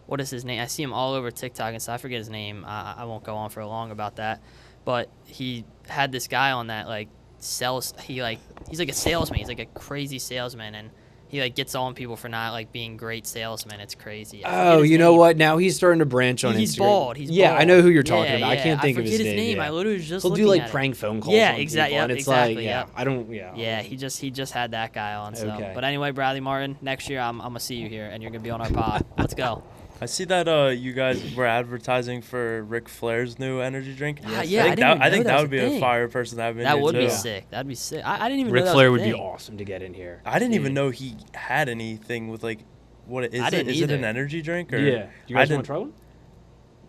S1: What is his name? I see him all over TikTok and stuff. I forget his name. I won't go on for long about that. But he had this guy on that like sells. He's like a salesman. He's like a crazy salesman, and he like gets on people for not like being great salesmen. It's crazy. I forget
S3: Oh,
S1: his
S3: you know
S1: name.
S3: what? Now he's starting to branch on
S1: He's
S3: Instagram.
S1: bald. He's
S3: yeah,
S1: bald.
S3: I know who you're talking
S1: Yeah,
S3: about. I can't think of
S1: forget
S3: his name.
S1: I literally was just
S3: He'll do
S1: looking
S3: like
S1: at it.
S3: prank phone calls.
S1: Yeah,
S3: on
S1: exactly.
S3: people,
S1: Yep,
S3: and it's
S1: exactly.
S3: like,
S1: Yep.
S3: I don't. Yeah.
S1: Yeah, he just had that guy on. So,
S3: Okay.
S1: but anyway, Bradley Martin, next year I'm gonna see you here, and you're gonna be on our pod. Let's go.
S2: I see that you guys were advertising for Ric Flair's new energy drink.
S1: Yeah,
S2: I
S1: I
S2: think
S1: didn't
S2: that,
S1: even
S2: I
S1: know
S2: think
S1: that
S2: that
S1: was
S2: would be
S1: a
S2: a
S1: thing.
S2: fire person to have in
S1: That
S2: here
S1: would
S2: too.
S1: be sick. That'd be sick. I didn't even
S3: Ric
S1: know that
S3: Flair
S1: was
S3: would
S1: a
S3: be
S1: thing.
S3: awesome to get in here.
S2: I didn't even know he had anything with like, what is
S1: I
S2: it?
S1: didn't
S2: Is it an
S1: either.
S2: energy drink or?
S3: Yeah. You
S2: I
S3: guys
S2: didn't-
S3: want to try one?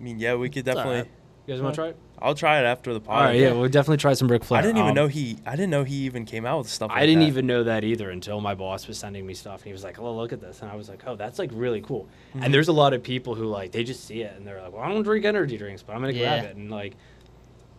S2: I mean, yeah, we could
S1: all
S2: definitely.
S1: right.
S3: You guys want to try it?
S2: I'll try it after the pod.
S3: All right. Yeah, we'll definitely try some Ric Flair.
S2: I didn't even know he even came out with stuff like
S3: I didn't
S2: that.
S3: even know that either until my boss was sending me stuff, and he was like, "Oh, look at this," and I was like, "Oh, that's like really cool." And there's a lot of people who like they just see it and they're like, "Well, I don't drink energy drinks, but I'm gonna grab
S1: Yeah.
S3: it," and like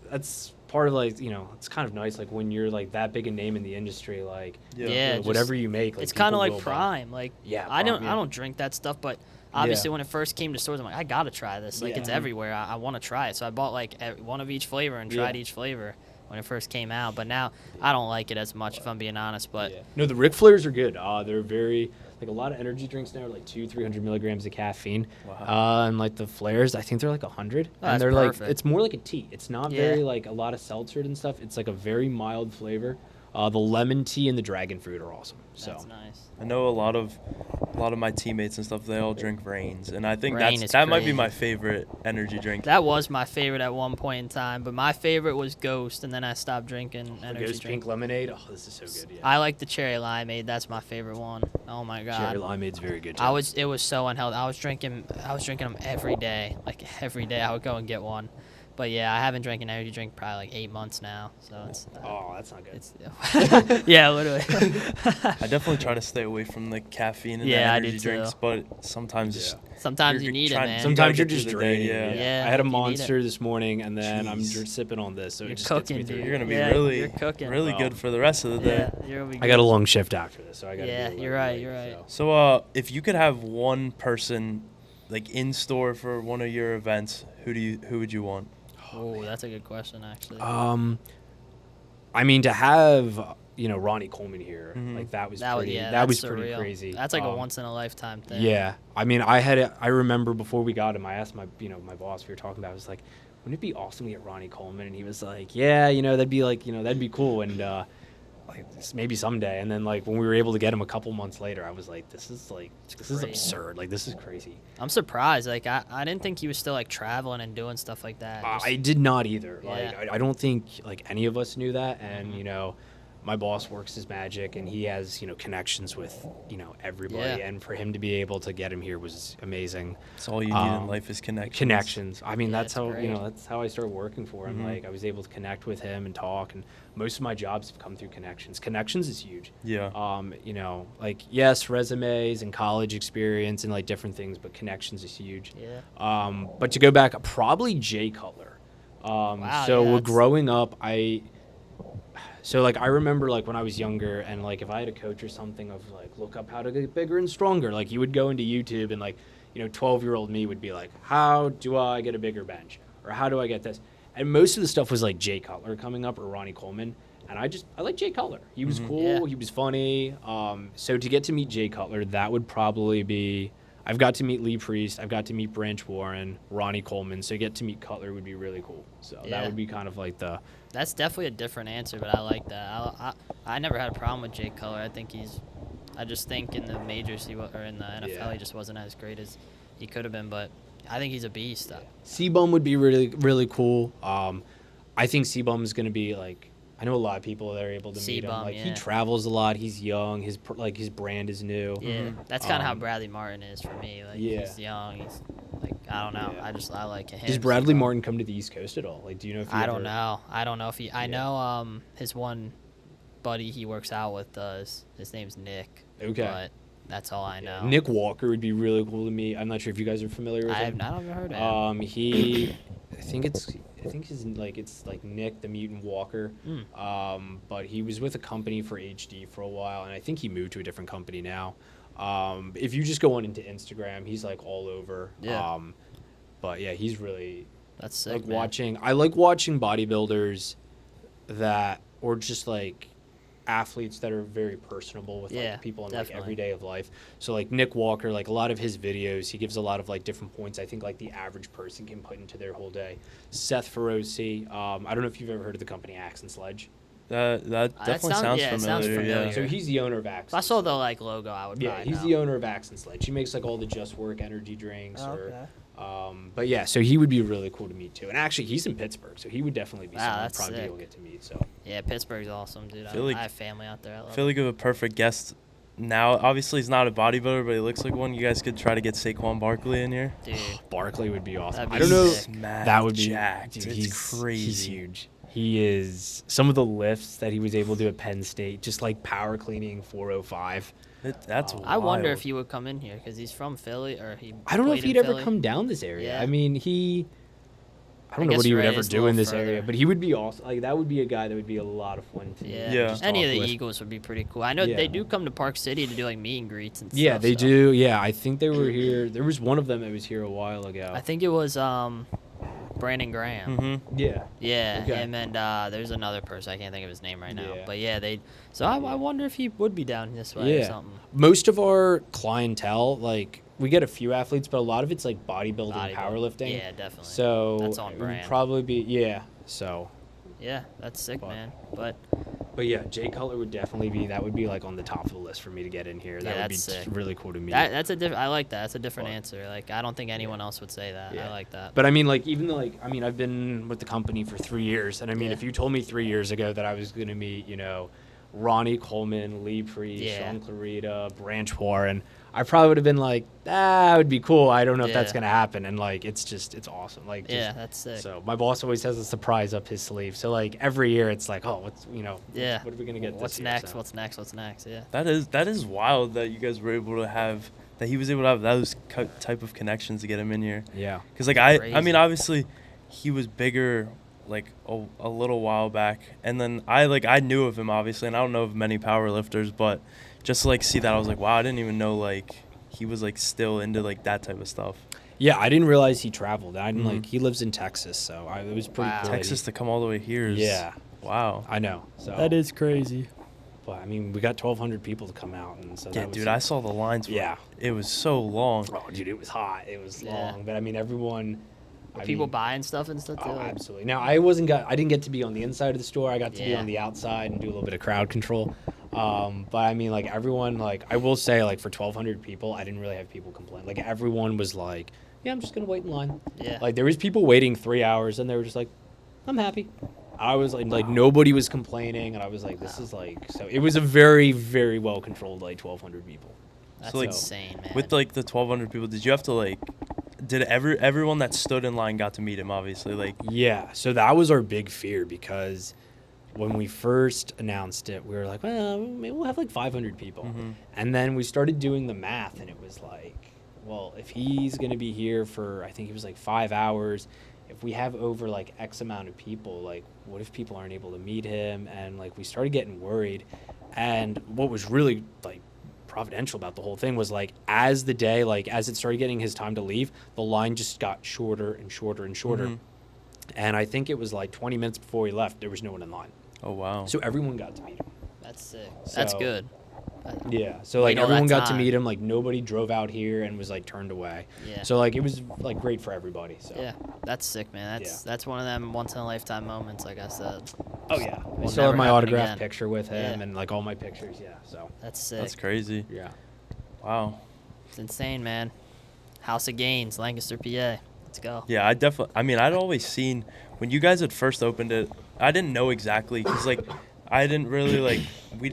S3: that's part of like it's kind of nice like when you're like that big a name in the industry, like
S1: Yeah,
S3: you know, whatever you make, like,
S1: It's kind of
S3: people
S1: like
S3: will buy.
S1: Prime. Like
S3: Yeah,
S1: I
S3: Prime, yeah.
S1: don't drink that stuff, but obviously when it first came to stores, I'm like, I gotta try this. Like
S3: Yeah.
S1: it's everywhere. I want to try it. So I bought like one of each flavor and tried
S3: Yeah.
S1: each flavor, when it first came out, but now I don't like it as much, if I'm being honest. But
S3: Yeah. No, the Ric Flairs are good. They're very like a lot of energy drinks now are like 200-300 milligrams of caffeine.
S2: Wow.
S3: And like the Flairs, I think they're like 100.
S1: Oh,
S3: and
S1: that's
S3: they're
S1: perfect.
S3: like it's more like a tea. It's not
S1: Yeah.
S3: very like a lot of seltzered and stuff. It's like a very mild flavor. The lemon tea and the dragon fruit are awesome. So
S1: that's nice.
S2: I know a lot of my teammates and stuff. They all drink Reigns, and I think
S1: Reign is
S2: that might be
S1: crazy.
S2: my favorite energy drink.
S1: That was my favorite at one point in time, but my favorite was Ghost, and then I stopped drinking
S3: the
S1: energy
S3: Ghost
S1: drink.
S3: pink lemonade. Oh, this is so good. Yeah.
S1: I like the cherry limeade. That's my favorite one. Oh my god.
S3: Cherry limeade's very good. Too.
S1: It was so unhealthy. I was drinking them every day. Like every day I would go and get one. But yeah, I haven't drank an energy drink probably like 8 months now. So it's
S3: Oh, that's not good.
S1: it's yeah, literally.
S2: I definitely try to stay away from the caffeine and
S1: Yeah, I
S2: the
S1: do
S2: energy drinks,
S1: too.
S2: but sometimes
S3: Yeah.
S2: just
S1: Sometimes
S2: You're
S1: you need it,
S2: trying-
S1: man.
S2: some-
S3: Sometimes
S2: gotta
S3: you're
S2: get
S3: just
S2: through the day,
S3: draining.
S1: yeah.
S3: I had a
S1: You need it.
S3: monster this morning, and then I'm
S2: Jeez.
S3: just sipping on this, so
S1: You're
S3: it just gets me
S1: cooking,
S3: through.
S1: dude.
S2: you're gonna be
S1: Yeah,
S2: really
S1: you're cooking.
S2: really
S3: Well,
S2: good for the rest of the day.
S1: Yeah, you're gonna be
S3: I got a
S1: good.
S3: long shift after this, so I got to
S1: Yeah,
S3: be a
S1: you're
S3: little
S1: right,
S3: late,
S1: you're right.
S3: so.
S2: So, if you could have one person like in store for one of your events, who would you want?
S1: Oh, that's a good question, actually.
S3: I mean, to have Ronnie Coleman here,
S2: Mhm.
S3: like that was
S1: that was
S3: pretty.
S1: yeah,
S3: that was
S1: that's
S3: pretty
S1: surreal.
S3: crazy.
S1: That's like a once in a lifetime thing.
S3: Yeah, I mean, I remember before we got him, I asked my boss, we were talking about it, I was like, wouldn't it be awesome to get Ronnie Coleman? And he was like, yeah, that'd be like, that'd be cool. And like maybe someday. And then like when we were able to get him a couple months later, I was like, this is
S1: crazy.
S3: absurd. Like this is crazy.
S1: I'm surprised. Like I didn't think he was still like traveling and doing stuff like that.
S3: I did not either.
S1: Yeah.
S3: Like I don't think like any of us knew that. And my boss works his magic, and he has connections with everybody.
S1: Yeah.
S3: And for him to be able to get him here was amazing.
S2: That's all you need in life is connections.
S3: Connections. I mean,
S1: Yeah,
S3: that's
S1: it's
S3: how
S1: great.
S3: that's how I started working for him.
S2: Mhm.
S3: Like I was able to connect with him and talk, and most of my jobs have come through connections. Connections is huge.
S2: Yeah.
S3: Like yes, resumes and college experience and like different things, but connections is huge.
S1: Yeah.
S3: But to go back, probably Jay Cutler.
S1: Wow,
S3: So
S1: yeah, that's-
S3: growing up, I remember like when I was younger, and like if I had a coach or something of like look up how to get bigger and stronger, like you would go into YouTube and like 12-year-old me would be like, how do I get a bigger bench, or how do I get this? And most of the stuff was like Jay Cutler coming up or Ronnie Coleman, and I like Jay Cutler. He was cool.
S1: Yeah.
S3: He was funny. So to get to meet Jay Cutler, that would probably be. I've got to meet Lee Priest. I've got to meet Branch Warren, Ronnie Coleman. So get to meet Cutler would be really cool. So
S1: Yeah.
S3: that would be kind of like the.
S1: That's definitely a different answer, but I like that. I never had a problem with Jake Cutler. I just think in the majors or in the NFL
S3: Yeah.
S1: he just wasn't as great as he could have been, but I think he's a beast.
S3: C-Bum would be really, really cool. I think C-Bum is going to be like. I know a lot of people that are able to meet him.
S1: C-Bum,
S3: Like he
S1: yeah.
S3: travels a lot. He's young. His brand is new.
S1: Yeah, that's kind of how
S3: Um,
S1: Bradley Martin is for me. Like
S3: yeah.
S1: he's young. He's like I don't know.
S3: Yeah.
S1: I like him.
S3: Does Bradley
S1: C-Bum.
S3: Martin come to the East Coast at all? Like, do you know if he
S1: I
S3: ever-
S1: don't know. I don't know if he. I
S3: Yeah.
S1: know his one buddy he works out with does. His name's Nick.
S3: Okay.
S1: But that's all I know.
S3: Nick Walker would be really cool to meet. I'm not sure if you guys are familiar with him.
S1: I don't heard of him.
S3: I think his it's like Nick the Mutant Walker. But he was with a company for HD for a while, and I think he moved to a different company now. If you just go on into Instagram, he's like all over.
S1: Yeah.
S3: But yeah, he's really
S1: That's sick.
S3: like
S1: man.
S3: I like watching bodybuilders or just like athletes that are very personable with
S1: Yeah,
S3: like people in
S1: definitely.
S3: like everyday of life. So like Nick Walker, like a lot of his videos, he gives a lot of like different points I think like the average person can put into their whole day. Seth Feroce, I don't know if you've ever heard of the company Axe and Sledge.
S2: That definitely sounds
S1: yeah, it
S2: familiar.
S1: sounds familiar.
S2: Yeah.
S3: So he's the owner of Axe.
S1: If I saw the like logo, I would.
S3: Yeah,
S1: probably
S3: he's
S1: know.
S3: the owner of Axe and Sledge. He makes like all the Just Work energy drinks
S1: Oh,
S3: or
S1: okay.
S3: but yeah, so he would be really cool to meet too. And actually he's in Pittsburgh, so he would definitely be
S1: Wow,
S3: someone I'd
S1: that's
S3: probably be
S1: sick.
S3: able to get to meet. So
S1: Yeah, Pittsburgh's awesome, dude.
S2: Feel like-
S1: I have family out there. I love
S2: I feel like you have a perfect guest. Now, obviously, he's not a bodybuilder, but he looks like one. You guys could try to get Saquon Barkley in here.
S1: it. Dude.
S3: Barkley would be awesome.
S1: That'd be
S3: I don't know.
S1: sick.
S3: That would be
S2: jacked.
S3: Dude,
S2: It's
S3: he's
S2: crazy.
S3: He's huge. He is. Some of the lifts that he was able to do at Penn State, just like power cleaning 405.
S2: That's
S1: I wonder
S2: wild.
S1: if he would come in here because he's from Philly or he.
S3: I don't know if
S1: played in
S3: he'd ever
S1: Philly.
S3: come down this area.
S1: Yeah.
S3: I mean, I don't know
S1: guess
S3: what he would
S1: Ray
S3: ever
S1: is a
S3: do in
S1: little
S3: this
S1: further.
S3: area, but he would be awesome. Like that would be a guy that would be a lot of fun to
S1: Yeah.
S2: Yeah.
S3: just
S1: Any of
S3: talk
S1: the
S3: with.
S1: Eagles would be pretty cool. I know
S3: Yeah.
S1: they do come to Park City to do like meet and greets and stuff.
S3: Yeah, they
S1: so.
S3: do. Yeah, I think they were here. There was one of them that was here a while ago.
S1: I think it was Brandon Graham.
S2: Mm-hmm.
S3: Yeah.
S1: Yeah,
S3: Okay.
S1: him and there's another person. I can't think of his name right now.
S3: Yeah.
S1: But yeah, they. So I wonder if he would be down this way or
S3: Yeah.
S1: something.
S3: Most of our clientele, like, we get a few athletes, but a lot of it's like bodybuilding, powerlifting.
S1: Yeah, definitely.
S3: So
S1: That's on
S3: it would
S1: brand.
S3: probably be, yeah. So,
S1: Yeah, that's sick,
S3: But-
S1: man. But
S3: but yeah, Jay Cutler would definitely be, that would be like on the top of the list for me to get in here.
S1: Yeah,
S3: That would be
S1: that's sick.
S3: really cool to meet.
S1: that's a different. I like that. That's a different
S3: But-
S1: answer. Like I don't think anyone else would say that.
S3: Yeah.
S1: I like that.
S3: But I mean, like, even though, like, I mean, I've been with the company for 3 years, and I mean,
S1: Yeah.
S3: if you told me 3 years ago that I was going to meet, you know, Ronnie Coleman, Lee Priest,
S1: Yeah.
S3: Sean Clarita, Branch Warren, I probably would have been like, that would be cool. I don't know if that's
S1: Yeah.
S3: going to happen. And, like, it's awesome. Like,
S1: Yeah,
S3: just,
S1: that's sick.
S3: so my boss always has a surprise up his sleeve. So, like, every year it's like, oh, what's, you know,
S1: Yeah.
S3: what are we going to get
S1: What's
S3: this year?
S1: next?
S3: So,
S1: What's next? What's next? Yeah.
S2: That is wild that you guys were able to have that he was able to have those type of connections to get him in here.
S3: yeah.
S2: Because like I
S1: Crazy.
S2: mean obviously he was bigger like a little while back, and then I knew of him obviously, and I don't know of many power lifters, but just to like see that I was like, wow, I didn't even know like he was like still into like that type of stuff.
S3: Yeah, I didn't realize he traveled. I didn't,
S2: Mhm.
S3: like, he lives in Texas, so it was pretty
S1: Wow.
S3: cool. that
S2: Texas to come all the way here is
S3: Yeah.
S2: wow.
S3: I know. So
S1: is crazy.
S3: But I mean, we got 1,200 people to come out, and so
S2: Yeah,
S3: that was,
S2: dude, I saw the lines.
S3: Yeah.
S2: It was so long.
S3: Oh, dude, it was hot. It was
S1: Yeah.
S3: long, but I mean, everyone.
S1: Were
S3: I
S1: people
S3: mean,
S1: buying stuff and stuff too?
S3: Oh, absolutely. Now, I didn't get to be on the inside of the store. I got to be
S1: Yeah.
S3: on the outside and do a little bit of crowd control. But I mean, like, everyone, like, I will say, like, for 1,200 people, I didn't really have people complain. Like, everyone was like, yeah, I'm just gonna wait in line.
S1: Yeah.
S3: Like, there was people waiting 3 hours, and they were just like, I'm happy. I was like nobody was complaining, and I was like, this is like, so it was a very, very well controlled, like, 1,200 people.
S1: That's
S2: So, like,
S1: insane, man.
S2: With like the 1,200 people, did you have to like? Did everyone that stood in line got to meet him? Obviously, like
S3: Yeah, so that was our big fear, because when we first announced it, we were like, well, maybe we'll have like 500 people.
S2: Mhm.
S3: And then we started doing the math, and it was like, well, if he's going to be here for, I think it was like 5 hours, if we have over like X amount of people, like, what if people aren't able to meet him? And like, we started getting worried. And what was really like providential about the whole thing was, like, as the day, like, as it started getting his time to leave, the line just got shorter and shorter and shorter.
S2: Mhm.
S3: And I think it was like 20 minutes before we left, there was no one in line.
S2: oh wow.
S3: So everyone got to meet him.
S1: That's sick. That's
S3: So-
S1: good.
S3: Yeah. So like
S1: Wait all that
S3: everyone got to
S1: time.
S3: meet him. Like, nobody drove out here and was like turned away.
S1: Yeah.
S3: So like it was like great for everybody. So
S1: Yeah, that's sick, man. That's one of them once in a lifetime moments, like I said.
S3: Oh yeah. I
S1: Will
S3: still have
S1: never
S3: my
S1: happen
S3: autographed
S1: again.
S3: picture with him
S1: Yeah.
S3: and like all my pictures. Yeah. So
S1: That's sick.
S2: That's crazy.
S3: yeah.
S2: Wow.
S1: It's insane, man. House of Gains, Lancaster, PA. Let's go.
S2: Yeah, I mean, I'd always seen when you guys had first opened it. I didn't know exactly because like I didn't really like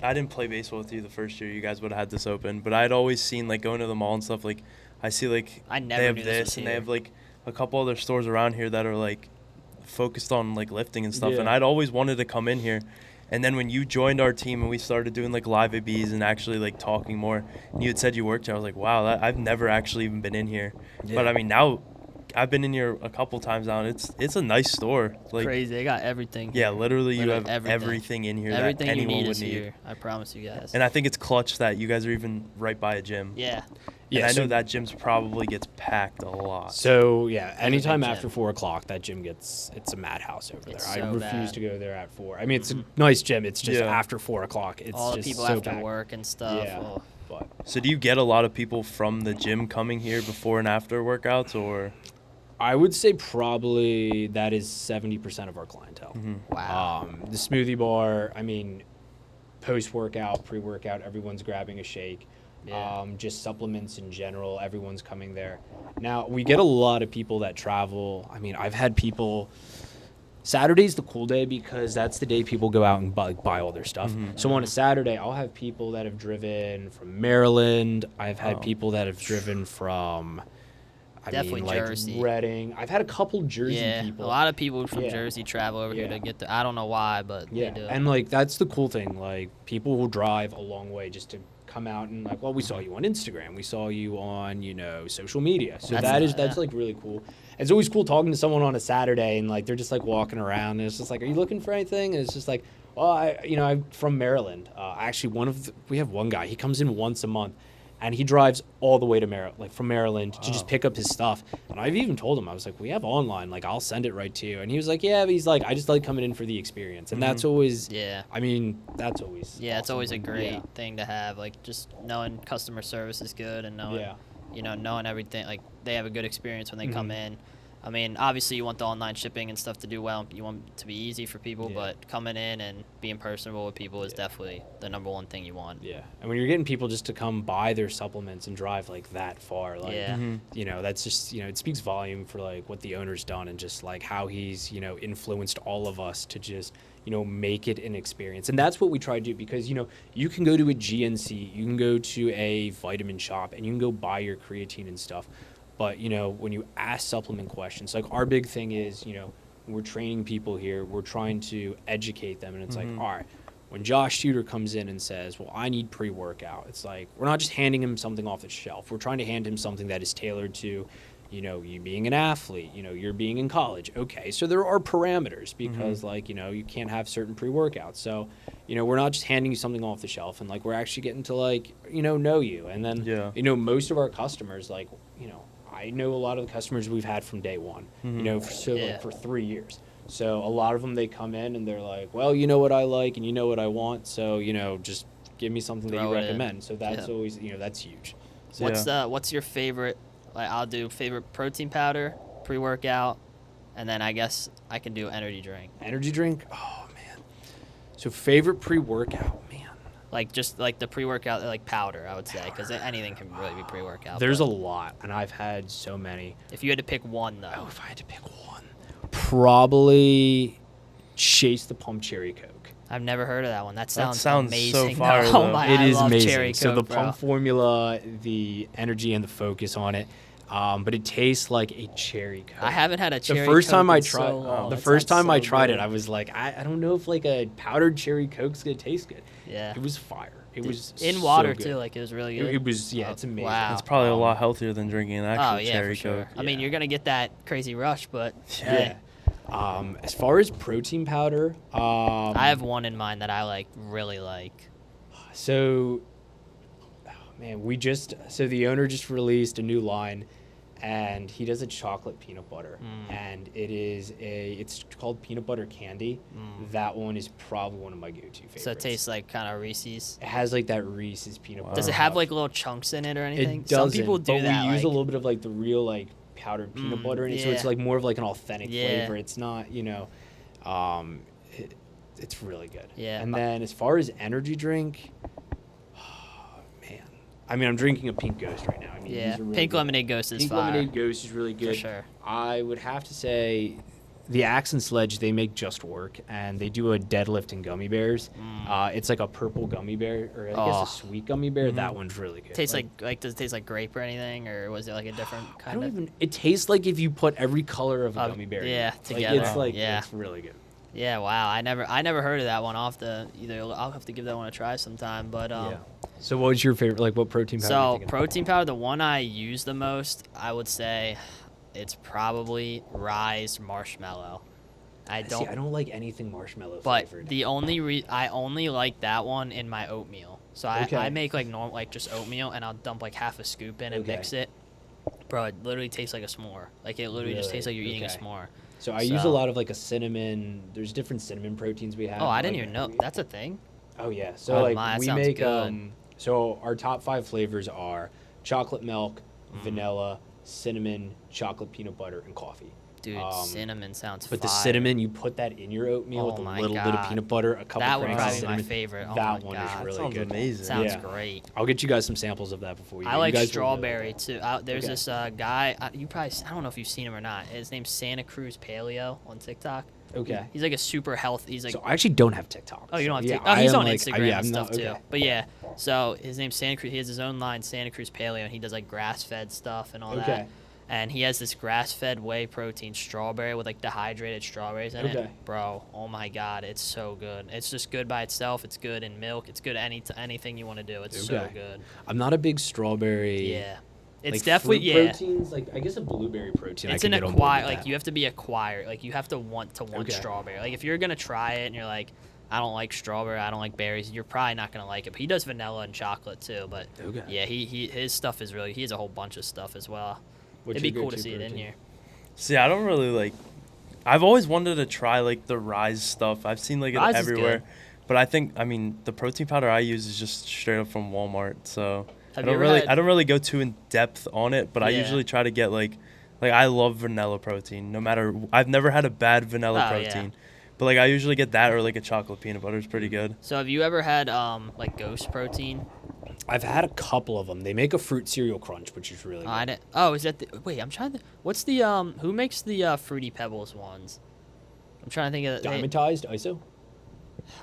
S2: I didn't play baseball with you the first year you guys would have had this open, but I'd always seen like going to the mall and stuff. Like I see like
S1: I never
S2: they have
S1: knew this was
S2: this and they
S1: here.
S2: have like a couple other stores around here that are like focused on like lifting and stuff.
S3: Yeah.
S2: And I'd always wanted to come in here. And then when you joined our team and we started doing like live ABs and actually like talking more, and you had said you worked here, I was like, wow, I've never actually even been in here.
S3: Yeah.
S2: But I mean, now I've been in here a couple times now, and it's a nice store. Like,
S1: Crazy. They got everything.
S2: yeah,
S1: here.
S2: literally you
S1: Literally
S2: have everything in here
S1: Everything
S2: that
S1: you
S2: anyone
S1: need
S2: would
S1: is
S2: need.
S1: here. I promise you guys.
S2: And I think it's clutch that you guys are even right by a gym.
S1: Yeah.
S3: Yeah.
S2: And I
S3: so,
S2: know that gym's probably gets packed a lot.
S3: So yeah, anytime
S1: gym.
S3: after 4 o'clock, that gym it's a madhouse over
S1: It's
S3: there. I
S1: so
S3: refuse
S1: bad.
S3: to go there at 4. I mean, it's a nice gym. It's just
S2: Yeah.
S3: after 4 o'clock. It's
S1: All the
S3: just
S1: people
S3: so
S1: after
S3: packed.
S1: work and stuff.
S3: Yeah.
S1: Oh.
S3: But
S2: So do you get a lot of people from the gym coming here before and after workouts, or?
S3: I would say probably that is 70% of our clientele.
S1: Wow.
S3: The smoothie bar, I mean, post-workout, pre-workout, everyone's grabbing a shake.
S1: Yeah.
S3: Just supplements in general, everyone's coming there. Now, we get a lot of people that travel. I mean, I've had people... Saturday's the cool day because that's the day people go out and buy all their stuff. So on a Saturday, I'll have people that have driven from Maryland. I've had
S2: Oh.
S3: people that have driven from...
S1: Definitely
S3: like
S1: Jersey.
S3: Reading. I've had a couple Jersey
S1: Yeah.
S3: people.
S1: A lot of people from
S3: Yeah.
S1: Jersey travel over here
S3: Yeah.
S1: to get the. I don't know why, but
S3: Yeah,
S1: they do.
S3: and like that's the cool thing. Like people will drive a long way just to come out and like, well, we saw you on Instagram, we saw you on social media. So
S1: That's
S3: that's
S1: yeah.
S3: like really cool. It's always cool talking to someone on a Saturday and like they're just like walking around and it's just like, are you looking for anything? And it's just like, well, I'm from Maryland. Actually, we have one guy. He comes in once a month. And he drives all the way to from Maryland to just pick up his stuff. And I've even told him, I was like, we have online, like I'll send it right to you. And he was like, yeah, but he's like, I just like coming in for the experience. And that's always, I mean, that's always
S1: Yeah, it's
S3: awesome.
S1: always a great thing to have. Like just knowing customer service is good and knowing, knowing everything. Like they have a good experience when they come in. I mean, obviously you want the online shipping and stuff to do well. You want it to be easy for people, but coming in and being personable with people is definitely the number one thing you want.
S3: Yeah, and when you're getting people just to come buy their supplements and drive like that far, like you know, that's just, you know, it speaks volume for like what the owner's done and just like how he's, you know, influenced all of us to just, you know, make it an experience. And that's what we try to do, because, you know, you can go to a GNC, you can go to a vitamin shop, and you can go buy your creatine and stuff. But, you know, when you ask supplement questions, like our big thing is, you know, when we're training people here, we're trying to educate them. And it's like, all right, when Josh Shooter comes in and says, well, I need pre-workout, it's like, we're not just handing him something off the shelf. We're trying to hand him something that is tailored to, you know, you being an athlete, you know, you're being in college. Okay, so there are parameters because, like, you know, you can't have certain pre-workouts. So, you know, we're not just handing you something off the shelf, and, like, we're actually getting to, like, you know you. And then, you know, most of our customers, like, you know, I know a lot of the customers we've had from day one, you know, for 3 years. So a lot of them, they come in and they're like, well, you know what I like and you know what I want. So, you know, just give me something that you recommend. So that's always, you know, that's huge.
S1: So what's your favorite, like I'll do favorite protein powder, pre-workout, and then I guess I can do energy drink.
S3: Energy drink? Oh, man. So favorite pre-workout, man.
S1: Like just like the pre-workout, like powder, I would say, because anything can really be pre-workout.
S3: There's a lot, and I've had so many.
S1: If you had to pick one, though.
S3: Oh, if I had to pick one. Probably Chase the Pump Cherry Coke.
S1: I've never heard of that one. That sounds
S2: so
S1: amazing.
S2: fire,
S1: Oh my,
S3: it is
S1: love
S3: amazing.
S1: Cherry Coke,
S3: so the
S1: bro.
S3: pump formula, the energy and the focus on it, but it tastes like a cherry Coke.
S1: I haven't had a cherry
S3: The first
S1: Coke
S3: time I
S1: in
S3: tried,
S1: so long.
S3: the
S1: That
S3: first
S1: sounds
S3: time I
S1: so
S3: tried
S1: good.
S3: it, I was like, I don't know if like a powdered cherry Coke's gonna taste good.
S1: Yeah.
S3: It was fire. It was
S1: in
S3: so
S1: water
S3: good.
S1: too. Like it was really good.
S3: It was it's amazing.
S1: Wow.
S2: It's probably a lot healthier than drinking an actual cherry
S1: for sure.
S2: Coke.
S1: I mean, you're gonna get that crazy rush, but
S3: Yeah. As far as protein powder,
S1: I have one in mind that I really like.
S3: So, oh man, so the owner just released a new line, and he does a chocolate peanut butter, and it's called peanut butter candy. That one is probably one of my go-to favorites.
S1: So it tastes like kind of Reese's.
S3: It has like that Reese's peanut butter.
S1: Does it have like little chunks in it or anything?
S3: It doesn't.
S1: Some people do
S3: but
S1: that.
S3: we use
S1: like,
S3: a little bit of like the real like powdered peanut butter in it, so it's
S1: yeah.
S3: like more of like an authentic
S1: Yeah.
S3: flavor. It's not, you know, it's really good.
S1: Yeah.
S3: And then as far as energy drink, man, I mean, I'm drinking a Pink Ghost right now. I mean,
S1: yeah,
S3: these are really
S1: Pink
S3: good.
S1: Lemonade Ghost is
S3: Pink
S1: fire.
S3: Lemonade Ghost is really good.
S1: For sure.
S3: I would have to say the Axe and Sledge, they make Just Work, and they do a deadlift and gummy bears. It's like a purple gummy bear, or I guess a sweet gummy bear. That one's really good.
S1: Tastes like does it taste like grape or anything, or was it like a different
S3: I
S1: kind
S3: don't
S1: of?
S3: even. It tastes like if you put every color of a gummy bear.
S1: yeah,
S3: in it.
S1: together.
S3: Like, it's like
S1: Yeah.
S3: it's really good.
S1: Yeah, wow. I never heard of that one. I'll have to give that one a try sometime. But
S3: So what was your favorite? Like what protein powder?
S1: so protein powder, the one I use the most, I would say, it's probably Rise Marshmallow. I
S3: don't like anything marshmallow
S1: But
S3: flavored.
S1: the only I only like that one in my oatmeal. So I make like normal, like just oatmeal, and I'll dump like half a scoop in and mix it. Bro, it literally tastes like a s'more. Like it literally just tastes like you're eating a s'more.
S3: So I use a lot of like a cinnamon. There's different cinnamon proteins we have.
S1: Oh, I didn't
S3: like,
S1: even know that's a thing.
S3: Oh yeah. So like
S1: that
S3: we
S1: sounds
S3: make
S1: good.
S3: so our top 5 flavors are chocolate milk, vanilla, cinnamon, chocolate peanut butter, and coffee.
S1: Dude, cinnamon sounds
S3: But
S1: fire.
S3: the cinnamon, you put that in your oatmeal with a
S1: my
S3: little bit of
S1: God.
S3: peanut butter, a couple
S1: That would
S3: grams of
S1: probably be
S3: cinnamon.
S1: my favorite. Oh
S3: that
S1: my
S3: one
S1: God.
S3: is really
S2: Sounds
S3: good.
S2: amazing.
S1: Sounds
S3: Yeah.
S1: great.
S3: I'll get you guys some samples of that before you.
S1: I
S3: you
S1: like
S3: guys will
S1: strawberry
S3: really
S1: too. There's this guy. You probably I don't know if you've seen him or not. His name's Santa Cruz Paleo on TikTok.
S3: Okay.
S1: He's like a super health. He's like.
S3: So I actually don't have TikTok.
S1: Oh, you don't have
S3: so,
S1: TikTok.
S3: yeah,
S1: Oh, he's
S3: I am
S1: on
S3: like-
S1: Instagram
S3: yeah,
S1: and
S3: I'm
S1: stuff
S3: not-
S1: too.
S3: okay.
S1: But yeah, so his name's Santa Cruz. He has his own line, Santa Cruz Paleo, and he does like grass-fed stuff and all that.
S3: Okay.
S1: And he has this grass-fed whey protein strawberry with like dehydrated strawberries in
S3: Okay.
S1: it. Bro, oh my God, it's so good. It's just good by itself. It's good in milk. It's good anything you want to do. It's so
S3: Okay.
S1: good.
S3: I'm not a big strawberry.
S1: Yeah. It's
S3: like,
S1: definitely
S3: fruit
S1: yeah.
S3: proteins. Like I guess a blueberry protein.
S1: It's
S3: I can
S1: an
S3: get on board
S1: acquired.
S3: with
S1: Like
S3: that.
S1: you have to be acquired. Like you have to want
S3: Okay.
S1: strawberry. Like if you're gonna try it and you're like, I don't like strawberry. I don't like berries. You're probably not gonna like it. But he does vanilla and chocolate too. But
S3: Okay.
S1: yeah, his stuff is really. He has a whole bunch of stuff as well.
S3: What's
S1: It'd be
S3: your
S1: cool to
S3: go-to
S1: see it in
S3: protein?
S1: here.
S2: See, I don't really like. I've always wanted to try like the Rise stuff. I've seen like
S1: Rise
S2: it
S1: is
S2: everywhere,
S1: good.
S2: but I mean, the protein powder I use is just straight up from Walmart. So
S1: Have you ever had?
S2: I don't really go too in depth on it, but I
S1: Yeah.
S2: usually try to get like I love vanilla protein. No matter, I've never had a bad vanilla
S1: Oh, yeah.
S2: protein, but like I usually get that or like a chocolate peanut butter is pretty good.
S1: So have you ever had like Ghost protein?
S3: I've had a couple of them. They make a fruit cereal crunch, which is really good.
S1: I didn't. Oh, is that the? Wait, I'm trying to. What's the Who makes the Fruity Pebbles ones? I'm trying to think of.
S3: Diamondized ISO?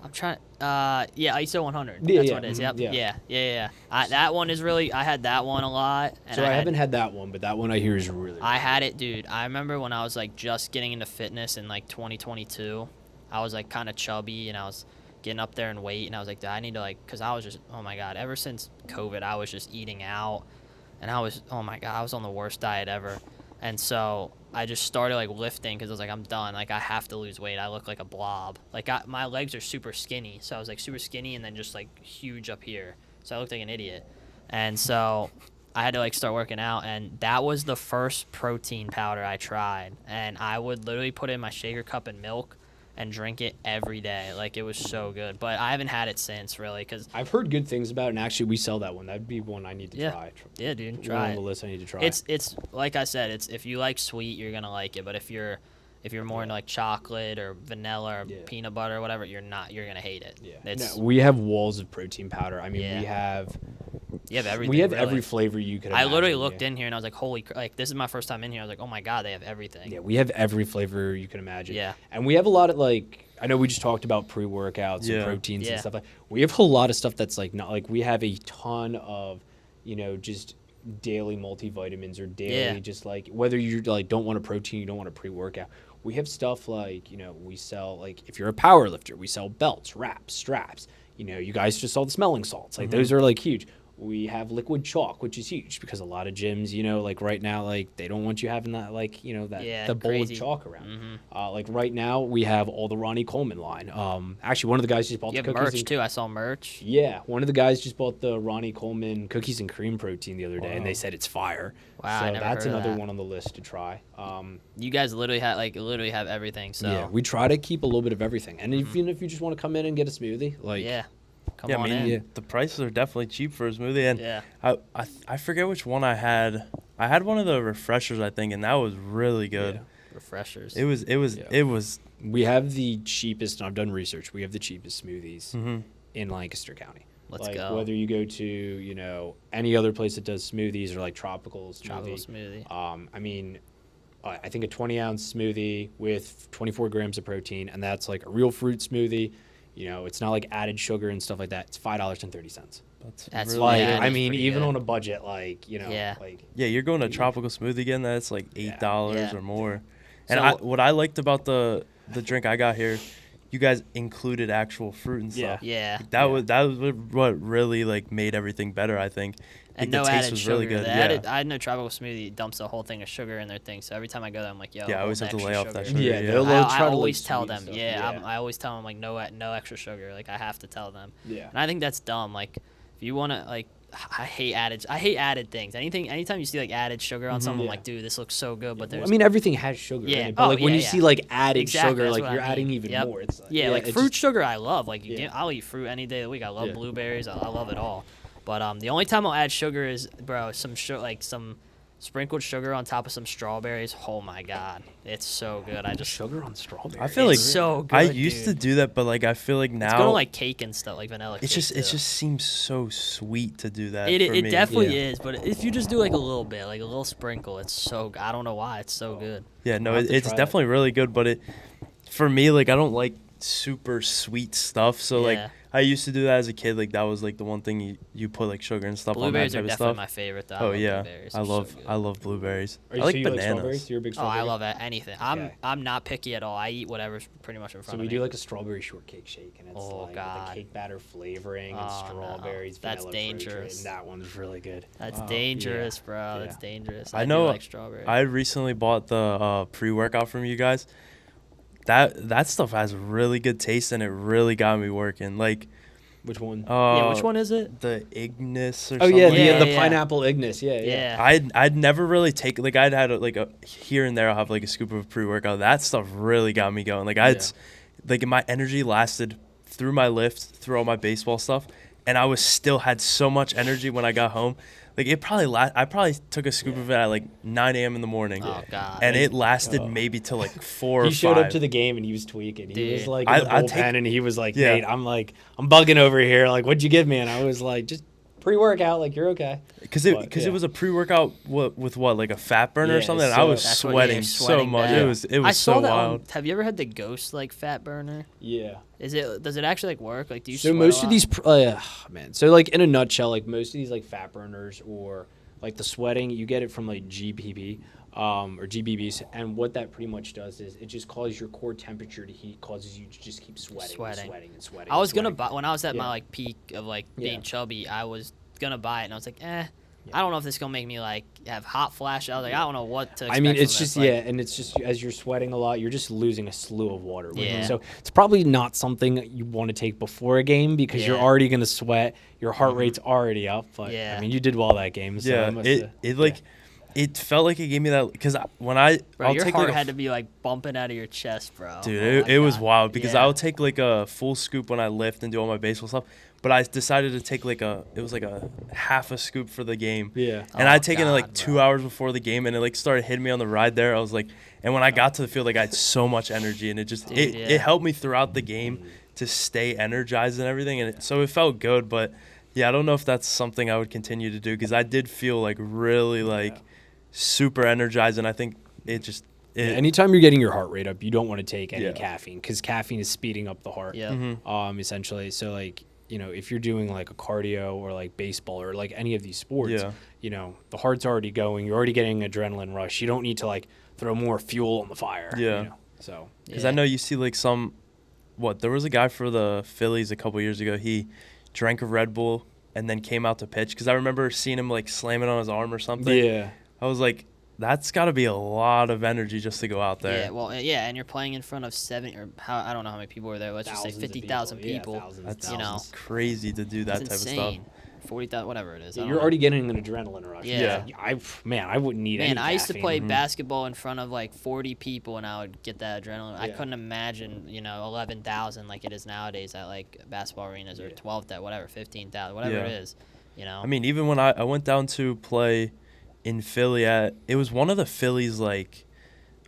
S1: I'm trying. Yeah, ISO 100.
S3: Yeah,
S1: That's
S3: yeah,
S1: what it is.
S3: mhm,
S1: Yep.
S3: yeah.
S1: Yeah. That one is really. I had that one a lot. And
S3: So I haven't had that one, but that one I hear is really
S1: I had it, dude. I remember when I was like just getting into fitness in like 2022. I was like kind of chubby and I was getting up there in weight, and I was like, "Dude, I need to like," because I was just, oh my god, ever since COVID, I was just eating out, and I was, oh my god, I was on the worst diet ever, and so I just started like lifting because I was like, I'm done, like I have to lose weight. I look like a blob, like my legs are super skinny, so I was like super skinny and then just like huge up here, so I looked like an idiot, and so I had to like start working out, and that was the first protein powder I tried, and I would literally put it in my shaker cup and milk and drink it every day. Like it was so good, but I haven't had it since really because
S3: I've heard good things about it, and actually we sell that one. That'd be one I need to
S1: Yeah.
S3: try.
S1: yeah, dude,
S3: One
S1: try
S3: on
S1: it.
S3: the list I need to try.
S1: It's like I said, it's if you like sweet, you're gonna like it, but if you're more into like chocolate or vanilla or
S3: Yeah.
S1: peanut butter or whatever, you're gonna hate it.
S3: Yeah.
S1: It's,
S3: No, we have walls of protein powder. I mean,
S1: Yeah.
S3: we
S1: you have everything.
S3: have
S1: really.
S3: every flavor you could
S1: I
S3: imagine.
S1: literally looked
S3: yeah.
S1: in here and I was like, holy, like this is my first time in here. I was like, oh my god, they have everything.
S3: Yeah, we have every flavor you can imagine.
S1: Yeah.
S3: And we have a lot of like, I know we just talked about pre-workouts
S2: Yeah.
S3: and proteins
S1: Yeah.
S3: and stuff like. We have a lot of stuff that's like not like we have a ton of, just daily multivitamins or daily
S1: Yeah.
S3: just like whether you like don't want a protein, you don't want a pre-workout. We have stuff like, we sell like if you're a power lifter, we sell belts, wraps, straps. You guys just saw the smelling salts. Like those are like huge. We have liquid chalk, which is huge because a lot of gyms, like right now, like they don't want you having that, like, that
S1: Yeah,
S3: the bowl
S1: crazy.
S3: of chalk around. Like right now, we have all the Ronnie Coleman line. Actually, one of the guys just bought
S1: You
S3: the
S1: have
S3: cookies.
S1: merch too. I saw merch.
S3: Yeah, one of the guys just bought the Ronnie Coleman cookies and cream protein the other day, and they said it's fire.
S1: Wow,
S3: so
S1: I never
S3: that's
S1: heard of
S3: another
S1: that.
S3: one on the list to try.
S1: You guys literally have everything. So
S3: Yeah, we try to keep a little bit of everything, and even if you just want to come in and get a smoothie, like
S1: yeah, come
S2: Yeah, I
S1: on
S2: mean,
S1: in.
S3: Yeah.
S2: the prices are definitely cheap for a smoothie, and
S1: Yeah.
S2: I forget which one I had. I had one of the refreshers, I think, and that was really good.
S3: Yeah.
S1: Refreshers.
S2: It was
S3: Yeah. We have the cheapest, and I've done research. We have the cheapest smoothies
S2: Mhm.
S3: in Lancaster County.
S1: Let's
S3: like,
S1: go.
S3: Whether you go to, any other place that does smoothies or like tropical
S1: Tropical
S3: smoothie.
S1: smoothie.
S3: I mean, I think a 20-ounce smoothie with 24 grams of protein, and that's like a real fruit smoothie. It's not like added sugar and stuff like that. It's $5.30.
S1: That's
S2: really
S3: Like,
S1: Yeah,
S3: I
S1: that's
S3: mean,
S1: pretty
S3: even
S1: good.
S3: on a budget, like,
S1: Yeah.
S3: like
S2: Yeah, you're going to tropical smoothie again. That's like $8
S1: Yeah.
S2: or more. And
S1: So-
S2: what I liked about the drink I got here, you guys included actual fruit and
S3: Yeah.
S2: stuff.
S1: Yeah.
S2: That was what really like made everything better. I think. I
S1: And
S2: think
S1: no
S2: the taste
S1: added
S2: was
S1: sugar.
S2: really good.
S1: I know tropical smoothie dumps a whole thing of sugar in their thing. So every time I go there, I'm like, yo.
S2: Yeah, I always
S1: hold
S2: have to
S1: extra
S2: lay off that
S1: sugar.
S2: sugar.
S3: Yeah,
S2: Yeah.
S3: they'll
S1: I
S3: try to, like,
S1: always tell
S3: sweeten
S1: them.
S3: stuff.
S1: Yeah, I always tell them like no extra sugar. Like I have to tell them.
S3: Yeah.
S1: And I think that's dumb. Like if you want to like. I hate added things. Anytime you see like added sugar on something, I'm
S3: Yeah.
S1: like, dude, this looks so good. But
S3: Well,
S1: there's
S3: I mean, everything has sugar
S1: Yeah.
S3: in it, but
S1: Oh,
S3: like when
S1: yeah,
S3: you
S1: yeah.
S3: see like added
S1: Exactly,
S3: sugar,
S1: that's
S3: like
S1: what
S3: you're
S1: I
S3: adding
S1: mean.
S3: even
S1: Yep.
S3: more. It's like,
S1: yeah, like
S3: it's
S1: fruit
S3: just-
S1: sugar, I love. Like
S3: Yeah.
S1: I'll eat fruit any day of the week. I love
S3: Yeah.
S1: blueberries. I love it all. But the only time I'll add sugar is, bro, some sprinkled sugar on top of some strawberries. Oh my god, it's so good. I just
S3: sugar on strawberry.
S2: I feel like
S1: it's so good.
S2: I used to
S1: dude.
S2: do that, but like I feel like
S1: It's
S2: now
S1: going to like cake and stuff, like vanilla.
S2: it
S1: cake,
S2: just
S1: too.
S2: seems so sweet to do that.
S1: It
S2: for me.
S1: definitely
S3: Yeah.
S1: is. But if you just do like a little bit, like a little sprinkle, it's so. I don't know why it's so good.
S2: Yeah, no,
S3: I'll have to
S2: it's
S3: try that.
S2: definitely really good, but for me, like I don't like super sweet stuff. So like
S1: Yeah.
S2: I used to do that as a kid. Like that was like the one thing you put like sugar and stuff
S1: Blueberries
S2: on
S1: are
S2: that type
S1: definitely
S2: of
S1: my
S2: stuff.
S1: favorite. Though.
S2: Oh
S1: love
S2: yeah,
S1: blueberries.
S2: I
S1: They're so
S2: love
S1: good.
S2: I love blueberries.
S3: Are
S2: I
S3: you,
S2: like
S3: so you like
S2: bananas.
S3: strawberries? You're a big
S1: Oh, I
S3: strawberry.
S1: love anything.
S3: Okay.
S1: I'm not picky at all. I eat whatever's pretty much in front
S3: So
S1: of
S3: we
S1: me.
S3: do like a strawberry shortcake shake, and it's
S1: Oh,
S3: like with
S1: God.
S3: the cake batter flavoring and
S1: Oh, no.
S3: strawberries.
S1: That's
S3: vanilla fruit,
S1: dangerous.
S3: and that one's really good.
S1: That's
S3: Oh,
S1: dangerous,
S3: yeah.
S1: bro.
S3: Yeah.
S1: That's dangerous.
S2: I
S1: do
S2: know.
S1: like strawberry.
S2: I recently bought the pre-workout from you guys. that stuff has really good taste, and it really got me working. Like,
S3: Which one?
S1: Yeah, which one is it?
S2: The Ignis or
S3: Oh
S2: something.
S3: yeah,
S2: like
S3: the
S1: Yeah,
S3: the
S1: yeah.
S3: pineapple Ignis. Yeah, yeah.
S1: Yeah.
S2: I'd never really take like I'd had a here and there I'll have like a scoop of pre-workout. That stuff really got me going. Like like my energy lasted through my lift, through all my baseball stuff, and I was still had so much energy when I got home. Like it probably I probably took a scoop of it at like 9 a.m. in the morning.
S1: Oh God.
S2: And it lasted maybe till like 4 or 5.
S3: He showed up to the game and he was tweaking. He was
S1: Dude.
S3: like in the
S2: I'd
S3: bullpen
S2: take-
S3: and he was like,
S2: Yeah.
S3: "Mate, I'm bugging over here. Like, what'd you give me?" And I was like, "Just pre-workout. Like, you're okay."
S2: Because
S3: But,
S2: it was a pre-workout with what, like a fat burner or
S3: Yeah,
S2: something. And
S3: so
S2: I was
S1: That's what
S2: sweating
S1: you're
S2: so
S1: sweating
S2: much.
S1: bad.
S2: It was
S1: I saw
S2: so
S1: that
S2: wild.
S1: have you ever had the Ghost like fat burner?
S3: Yeah.
S1: Does it actually like work? Like do you
S3: So
S1: sweat
S3: most
S1: a
S3: of
S1: lot?
S3: these, man. So like in a nutshell, like most of these like fat burners or like the sweating, you get it from like GPP or GBBs, and what that pretty much does is it just causes your core temperature to heat, causes you to just keep sweating.
S1: I was gonna
S3: sweating.
S1: buy when I was at my
S3: Yeah.
S1: like peak of like being
S3: Yeah.
S1: chubby. I was gonna buy it, and I was like, I don't know if this is gonna make me like have hot flash. I was like, I don't know what to. Expect
S3: I mean,
S1: from
S3: it's
S1: this.
S3: just
S1: Like,
S3: and it's just as you're sweating a lot, you're just losing a slew of water. With
S1: Yeah.
S3: it. So it's probably not something you want to take before a game because you're
S1: Yeah.
S3: already gonna sweat. Your heart rate's already up. But
S1: Yeah.
S3: I mean, you did well that game. So
S2: Yeah,
S3: it must
S2: it like it felt like it gave me that because when I'll
S1: your
S2: take
S1: heart
S2: like a
S1: had to be like bumping out of your chest, bro.
S2: dude,
S1: Oh my
S2: it was
S1: God.
S2: wild because
S1: Yeah.
S2: I'll take like a full scoop when I lift and do all my baseball stuff. But I decided to take like it was like a half a scoop for the game.
S3: Yeah.
S2: And
S1: Oh,
S2: I'd taken it like
S1: God,
S2: 2
S1: bro.
S2: hours before the game, and it like started hitting me on the ride there. I was like, and when I got to the field, like I had so much energy, and it just
S1: Dude,
S2: it
S1: yeah.
S2: helped me throughout the game to stay energized and everything, and so it felt good. But yeah, I don't know if that's something I would continue to do because I did feel like really like super energized, and I think it just
S3: Anytime you're getting your heart rate up, you don't want to take any
S2: Yeah.
S3: caffeine because caffeine is speeding up the heart.
S1: Yeah.
S3: Essentially. So like, if you're doing like a cardio or like baseball or like any of these sports,
S2: Yeah.
S3: The heart's already going. You're already getting an adrenaline rush. You don't need to like throw more fuel on the fire.
S2: Yeah.
S3: So
S2: Because
S1: Yeah.
S2: I know you see like there was a guy for the Phillies a couple years ago. He drank a Red Bull and then came out to pitch. Because I remember seeing him like slam it on his arm or something.
S3: yeah.
S2: I was like, that's got to be a lot of energy just to go out there.
S1: Yeah, well, yeah, and you're playing in front of 70 or I don't know how many people were there. Let's just say
S3: Thousands of
S1: 50,000
S3: people. Yeah,
S1: people.
S3: thousands,
S2: That's
S1: you know,
S3: thousands.
S2: crazy to do that
S1: it's
S2: type of
S1: insane.
S2: stuff.
S1: 40,000, whatever it is. I
S3: Yeah,
S1: don't
S3: you're
S1: know.
S3: already getting an adrenaline rush.
S1: Yeah.
S3: I wouldn't need any
S1: Man, I used to
S3: caffeine.
S1: play basketball in front of like 40 people, and I would get that adrenaline. I
S3: Yeah.
S1: couldn't imagine, 11,000 like it is nowadays at like basketball arenas or 12,000, whatever, 15,000, whatever
S2: Yeah.
S1: it is.
S2: I mean, even when I went down to play in Philly it was one of the Phillies like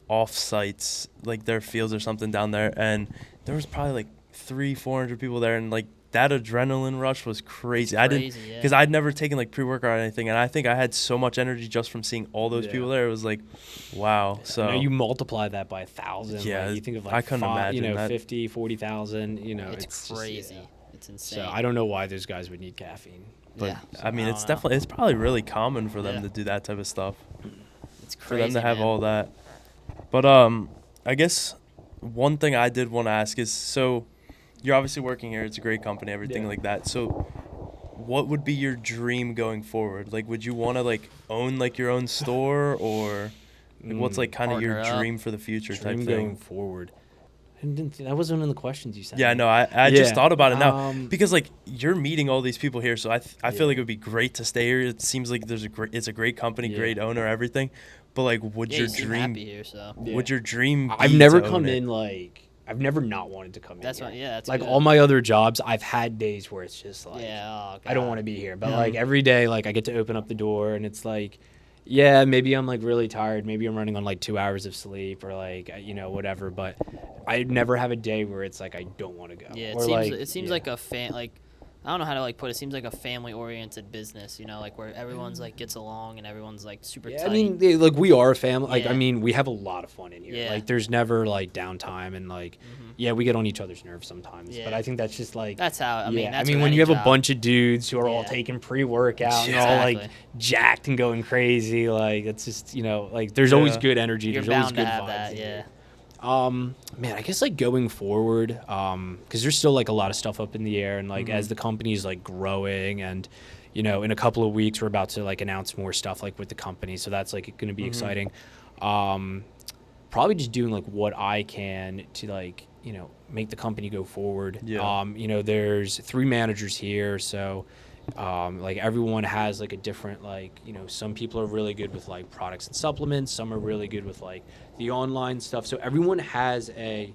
S2: off sites, like their fields or something down there, and there was probably like 300-400 people there, and like that adrenaline rush was crazy. I didn't
S1: crazy, yeah.
S2: because I'd never taken like pre-workout or anything, and I think I had so much energy just from seeing all those
S3: Yeah.
S2: people there. It was like, wow. So
S3: You multiply that by 1,000.
S2: Yeah,
S3: Like, you think of like
S2: I couldn't imagine that.
S3: 50, 40,000.
S1: it's
S3: It's
S1: crazy.
S3: Just, yeah.
S1: It's insane.
S3: So I don't know why those guys would need caffeine.
S2: but
S1: yeah.
S2: I mean,
S1: don't
S2: it's
S1: know.
S2: definitely it's probably really common for them
S1: Yeah.
S2: to do that type of stuff.
S1: It's
S2: For
S1: crazy,
S2: them to have
S1: man.
S2: all that. But I guess one thing I did want to ask is, so you're obviously working here. It's a great company, everything
S3: Yeah.
S2: like that. So what would be your dream going forward? Like, would you want to like own like your own store, or like, what's like kind of your
S1: Partner up.
S2: dream for the future type
S3: Dream
S2: thing?
S3: going forward. That wasn't in the questions you said.
S2: Yeah, no, I just
S3: Yeah.
S2: thought about it now
S3: Um,
S2: because like you're meeting all these people here, so I feel
S3: Yeah.
S2: like it would be great to stay here. It seems like it's a great company,
S3: Yeah.
S2: great owner, everything. But like, would
S1: Yeah,
S2: your
S1: you seem
S2: dream
S1: happy here, so.
S3: Yeah.
S2: would your dream?
S3: I've
S2: be
S3: never
S2: to
S3: come
S2: own it?
S3: in like I've never not wanted to come
S1: That's
S3: in.
S1: what.
S3: here.
S1: Yeah, that's
S3: Like
S1: good.
S3: all my other jobs, I've had days where it's just like
S1: Yeah. Oh,
S3: I don't
S1: God.
S3: want to be here. But
S2: Yeah.
S3: like every day, like I get to open up the door and it's like, yeah, maybe I'm like really tired. Maybe I'm running on like 2 hours of sleep or like, whatever. But I never have a day where it's like I don't want to go.
S1: Yeah,
S3: Or,
S1: it seems
S3: yeah.
S1: like a I don't know how to like put it. It seems like a family-oriented business, like where everyone's like gets along and everyone's like super
S3: Yeah,
S1: tight.
S3: I mean, like we are a family. Like, I
S1: Yeah.
S3: mean, we have a lot of fun in here.
S1: Yeah.
S3: Like, there's never like downtime, and like, yeah, we get on each other's nerves sometimes.
S1: Yeah.
S3: But I think that's just like
S1: that's how. I mean, that's
S3: I mean,
S1: with
S3: when
S1: any
S3: you have a
S1: job.
S3: bunch of dudes who are all
S1: Yeah.
S3: taking pre-workout and all like
S1: Exactly.
S3: jacked and going crazy, like it's just like there's always
S2: Yeah.
S3: good energy.
S1: You're
S3: There's always
S1: bound
S3: good
S1: to have
S3: vibes
S1: that.
S3: in
S1: Yeah.
S3: here. Man, I guess like going forward, because there's still like a lot of stuff up in the air, and like as the company is like growing, and in a couple of weeks we're about to like announce more stuff like with the company, so that's like going to be exciting. probably just doing like what I can to like, you know, make the company go forward.
S2: Yeah.
S3: You know, there's 3 managers here, so like everyone has like a different, like, you know, some people are really good with like products and supplements, some are really good with like the online stuff. So everyone has a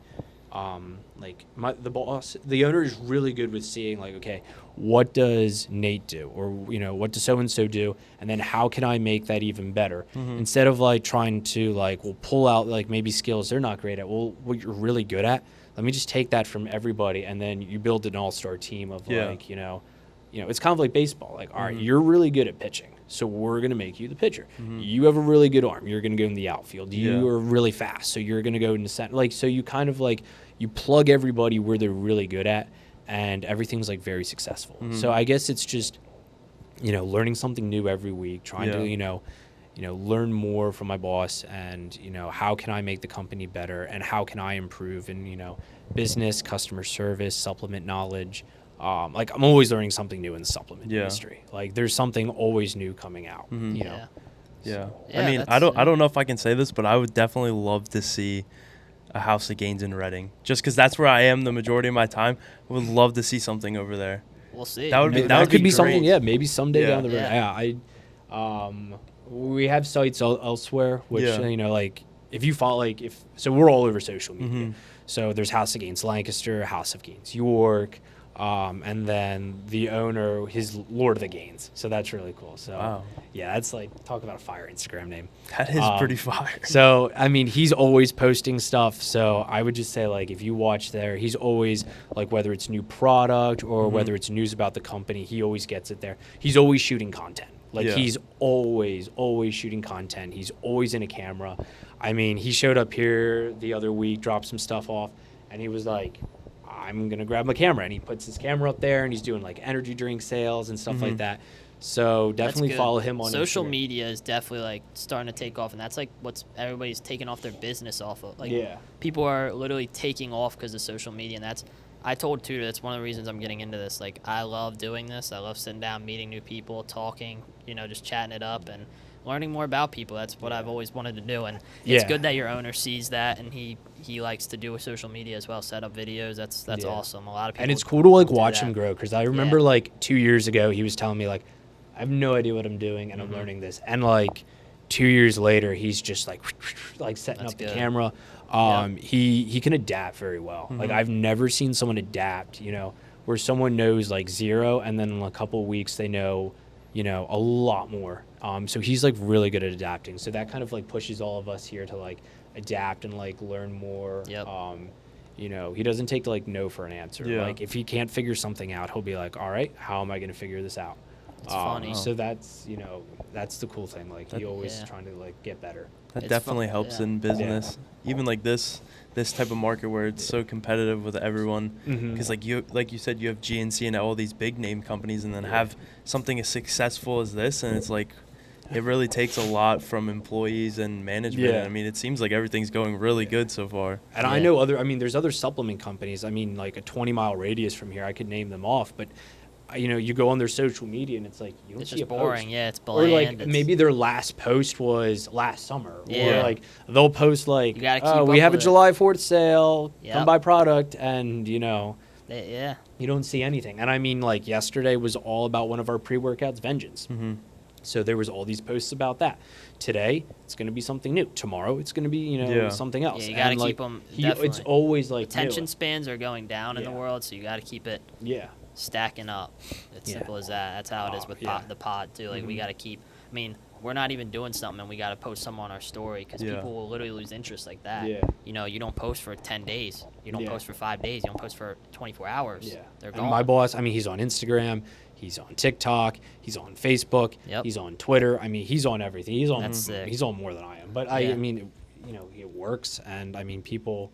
S3: like the boss, the owner is really good with seeing like, okay, what does Nate do, or you know, what does so and so do, and then how can I make that even better, instead of like trying to like, well, pull out like maybe skills they're not great at. Well, what you're really good at, let me just take that from everybody, and then you build an all-star team of like, you know, it's kind of like baseball. Like, all right, you're really good at pitching, so we're going to make you the pitcher. You have a really good arm. You're going to go in the outfield. You are really fast, so you're going to go in the center. Like, so you kind of like, you plug everybody where they're really good at, and everything's like very successful. So I guess it's just, you know, learning something new every week, trying to, you know, learn more from my boss, and, you know, how can I make the company better, and how can I improve in, you know, business, customer service, supplement knowledge. Like, I'm always learning something new in the supplement industry. Like, there's something always new coming out, you know?
S2: Yeah.
S1: Yeah,
S2: I mean, I don't know if I can say this, but I would definitely love to see a House of Gains in Reading, just because that's where I am the majority of my time. I would love to see something over there.
S1: We'll see.
S2: That would be
S3: That could be
S2: great.
S3: something, maybe someday down the road.
S1: Yeah.
S3: We have sites elsewhere, which, you know, like, if you follow, like, so we're all over social media. So there's House of Gains Lancaster, House of Gains York, and then the owner, his Lord of the Gains. So that's really cool. So yeah, that's like, talk about a fire Instagram name.
S2: That is pretty fire.
S3: So, I mean, he's always posting stuff. So I would just say, like, if you watch there, he's always, like, whether it's new product or whether it's news about the company, he always gets it there. He's always shooting content. Like, he's always shooting content. He's always in a camera. I mean, he showed up here the other week, dropped some stuff off, and he was like, I'm going to grab my camera. And he puts his camera up there, and he's doing, like, energy drink sales and stuff like that. So definitely follow him on
S1: social
S3: Instagram.
S1: media is definitely like starting to take off, and that's like what's everybody's taking off their business off of. Like, people are literally taking off because of social media, and that's, I told Tudor, that's one of the reasons I'm getting into this. Like, I love doing this. I love sitting down, meeting new people, talking, you know, just chatting it up and learning more about people. That's what I've always wanted to do, and it's good that your owner sees that, and he likes to do with social media as well, set up videos. That's awesome. A lot of people,
S3: and it's cool to like
S1: do
S3: watch
S1: that.
S3: him grow, because I remember like 2 years ago he was telling me, like, I have no idea what I'm doing, and I'm learning this, and like 2 years later he's just like setting up the camera. He can adapt very well. Like, I've never seen someone adapt, you know, where someone knows like zero, and then in a couple of weeks they know, you know, a lot more. So he's like really good at adapting. So that kind of like pushes all of us here to like adapt and like learn more. You know, he doesn't take like no for an answer. Like, if he can't figure something out, he'll be like, all right, how am I going to figure this out?
S1: It's funny.
S3: So that's, you know, that's the cool thing. Like, he always trying to like get better.
S2: That definitely helps in business. Even like this type of market where it's so competitive with everyone, because like you said, you have GNC and all these big name companies, and then have something as successful as this, and it's like, it really takes a lot from employees and management. I mean, it seems like everything's going really good so far.
S3: And I know there's other supplement companies. I mean, like a 20-mile radius from here, I could name them off, but you know, you go on their social media and it's like, you don't see
S1: just
S3: a
S1: boring.
S3: post.
S1: Yeah, it's bland.
S3: Or like maybe their last post was last summer.
S1: Yeah.
S3: Or like they'll post like,
S1: You gotta keep
S3: oh,
S1: up
S3: we have a
S1: with it.
S3: July 4th sale,
S1: Yep.
S3: come buy product, and you know,
S1: Yeah.
S3: you don't see anything. And I mean, like, yesterday was all about one of our pre-workouts, Vengeance. So there was all these posts about that. Today, it's going to be something new. Tomorrow, it's going to be, you know, something else.
S1: Yeah, you got to
S3: And,
S1: keep
S3: like,
S1: them.
S3: It's always like
S1: attention
S3: new.
S1: spans are going down in the world, so you got to keep it stacking up. It's simple as that. That's how it is with the pod too. Like, we got to keep. I mean, we're not even doing something, and we got to post something on our story, because people will literally lose interest like that. You know, you don't post for 10 days. You don't post for 5 days. You don't post for 24 hours. They're gone.
S3: And my boss, I mean, he's on Instagram. He's on TikTok. He's on Facebook. He's on Twitter. I mean, he's on everything. He's on more than I am. But I mean, you know, it works, and I mean, people,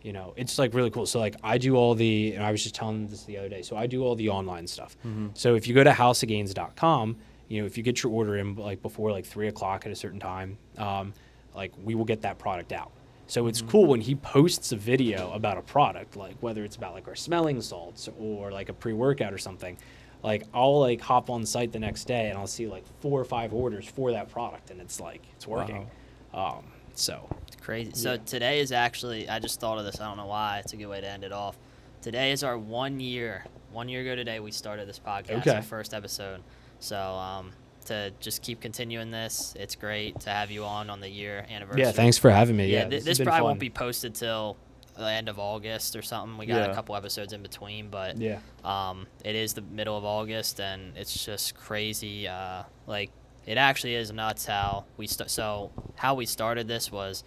S3: you know, it's like really cool. So like, I do all the, and I was just telling them this the other day. So I do all the online stuff. So if you go to houseofgains.com, you know, if you get your order in like before like 3 o'clock at a certain time, like, we will get that product out. So it's cool when he posts a video about a product, like whether it's about like our smelling salts or like a pre-workout or something. Like, I'll like hop on site the next day and I'll see like 4 or 5 orders for that product, and it's like, it's working. So
S1: It's crazy. So today is actually, I just thought of this. I don't know why. It's a good way to end it off. Today is our 1 year. 1 year ago today, we started this podcast,
S3: Okay.
S1: our first episode. So to just keep continuing this, it's great to have you on the year anniversary.
S3: yeah, thanks for having me.
S1: Yeah,
S3: Yeah,
S1: this
S3: has been
S1: probably
S3: fun.
S1: won't be posted till the end of August or something. We got a couple episodes in between, but
S3: Yeah.
S1: it is the middle of August, and it's just crazy. Like, it actually is nuts how we so how we started this was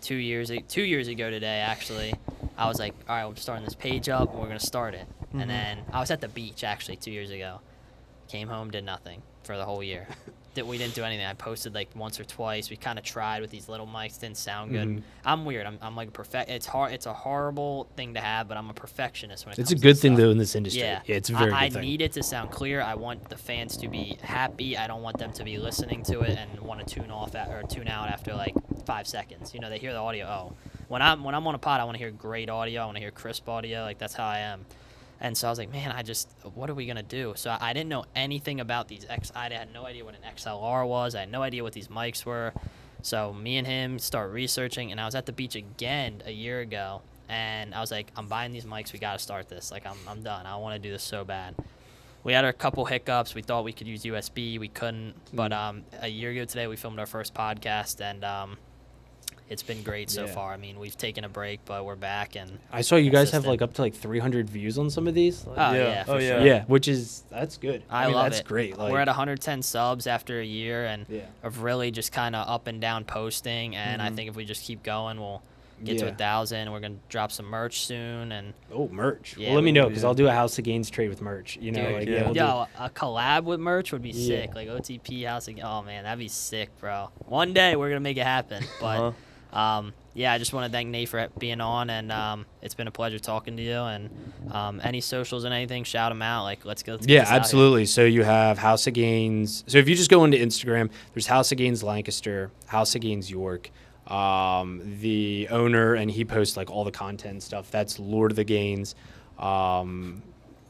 S1: 2 years ago today. Actually, I was like, all right, I'm starting this page up, and we're gonna start it. And then I was at the beach actually 2 years ago. Came home, did nothing for the whole year. We didn't do anything. I posted like once or twice. We kind of tried with these little mics. Didn't sound good. I'm weird. I'm like it's hard. It's a horrible thing to have, but I'm a perfectionist when it comes
S3: It's a
S1: to
S3: good
S1: this
S3: thing
S1: stuff.
S3: though in this industry.
S1: Yeah,
S3: it's a very
S1: I
S3: good thing.
S1: need it to sound clear. I want the fans to be happy. I don't want them to be listening to it and want to tune out after like 5 seconds. You know, they hear the audio. Oh, when I'm on a pod, I want to hear great audio. I want to hear crisp audio. Like, that's how I am. And so I was like, man, what are we going to do? So I didn't know anything about these I had no idea what an XLR was. I had no idea what these mics were. So me and him start researching, and I was at the beach again a year ago, and I was like, I'm buying these mics. We got to start this. Like, I'm done. I want to do this so bad. We had a couple hiccups. We thought we could use USB. We couldn't. But a year ago today, we filmed our first podcast, and it's been great so far. I mean, we've taken a break, but we're back. And
S3: I saw you guys have
S1: consistent.
S3: like up to like 300 views on some of these. Like,
S1: Oh, yeah, for sure.
S3: yeah, which is that's good.
S1: I
S3: mean,
S1: love
S3: that's
S1: it.
S3: great. Like,
S1: We're at 110 subs after a year, and
S3: Yeah.
S1: of really just kind of up and down posting. And I think if we just keep going, we'll get to 1,000. We're gonna drop some merch soon, and
S3: oh, merch.
S1: Yeah,
S3: Well, let me
S1: we'll
S3: know because I'll do a House of Gains trade with merch. You know,
S1: dude,
S3: like
S2: yeah.
S3: we'll do-
S1: yo, a collab with merch would be
S3: Yeah.
S1: sick. Like OTP House of, oh man, that'd be sick, bro. One day we're gonna make it happen. But yeah, I just want to thank Nate for being on, and it's been a pleasure talking to you. And any socials and anything, shout them out. Like, let's go.
S3: Yeah, absolutely. So you have House of Gains. So if you just go into Instagram, there's House of Gains Lancaster, House of Gains York. The owner, and he posts like all the content and stuff. That's Lord of the Gains.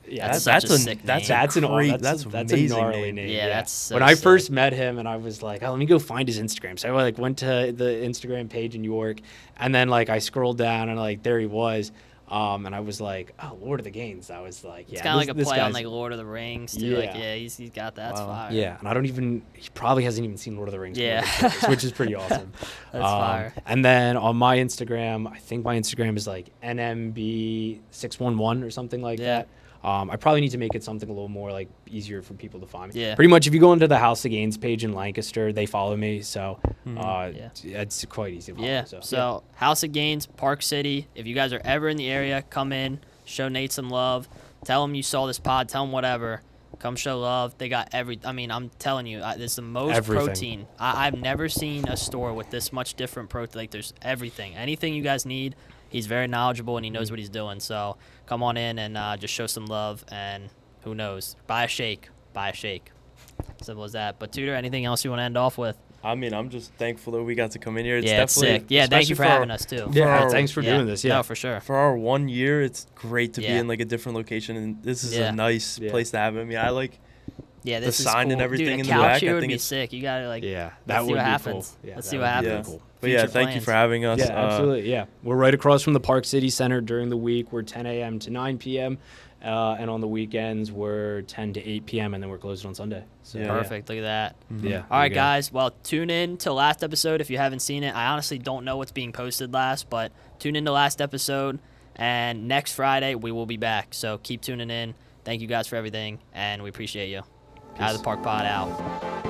S3: Yeah,
S1: That's such a sick name.
S3: that's
S2: that's
S3: a
S2: amazing
S3: gnarly
S2: name.
S3: name.
S1: Yeah, that's so
S3: when I
S1: sick.
S3: first met him, and I was like, oh, let me go find his Instagram. So I like went to the Instagram page in York, and then like I scrolled down, and like there he was. And I was like, oh, Lord of the Gains. I was like, yeah.
S1: It's kind of like a
S3: this
S1: play on
S3: guy's-
S1: like Lord of the Rings too. Like,
S3: Yeah.
S1: yeah, he's got that. That's
S2: Wow.
S1: fire.
S3: Yeah, and he probably hasn't even seen Lord of the Rings.
S1: Yeah.
S3: Which is pretty awesome.
S1: That's fire.
S3: And then on my Instagram, I think my Instagram is like NMB611 or something like
S1: Yeah.
S3: that. I probably need to make it something a little more like easier for people to find me.
S1: Yeah.
S3: Pretty much if you go into the House of Gains page in Lancaster, they follow me. So
S1: Yeah.
S3: it's quite easy to follow.
S1: Yeah. So House of Gains, Park City. If you guys are ever in the area, come in, show Nate some love. Tell him you saw this pod. Tell him whatever. Come show love. They got I mean, I'm telling you, there's the most
S3: Everything.
S1: protein. I've never seen a store with this much different protein. Like, there's everything. Anything you guys need. He's very knowledgeable, and he knows what he's doing. So come on in and just show some love. And who knows? Buy a shake. Buy a shake. Simple as that. But Tudor, anything else you want to end off with?
S2: I mean, I'm just thankful that we got to come in here. It's
S1: Yeah, it's
S2: definitely
S1: sick. Yeah, thank you
S2: especially
S1: for having us too.
S3: Yeah,
S2: our-
S3: thanks for doing this. Yeah.
S1: No, for sure.
S2: For our 1 year, it's great to be
S1: Yeah.
S2: in like a different location, and this is
S1: Yeah.
S2: a nice
S3: Yeah.
S2: place to have it. I mean, I like
S1: Yeah,
S2: the
S1: this is
S2: sign and
S1: cool.
S2: everything
S1: Dude,
S2: in
S1: a
S2: the
S1: couch
S2: back,
S1: here
S2: I
S1: would
S2: think
S1: be
S2: it's-
S1: sick. You gotta like.
S3: Yeah,
S1: let's
S3: that
S1: see
S3: would
S1: what
S3: be
S1: happens.
S3: cool. Yeah,
S1: Let's
S3: that
S1: see
S3: would
S1: what
S3: be
S1: happens.
S3: cool.
S2: But yeah,
S1: Future
S2: thank you
S1: plans.
S2: for having us.
S3: Yeah, absolutely. Yeah, we're right across from the Park City Center during the week. We're 10 a.m. to 9 p.m. And on the weekends we're 10 to 8 p.m. and then we're closed on Sunday. So,
S2: Yeah.
S1: Perfect. Look at that.
S3: Yeah.
S1: All right,
S3: there you go.
S1: guys. Well, tune in to last episode if you haven't seen it. I honestly don't know what's being posted last, but tune in to last episode. And next Friday we will be back. So keep tuning in. Thank you guys for everything, and we appreciate you. Out of the Park Pod out.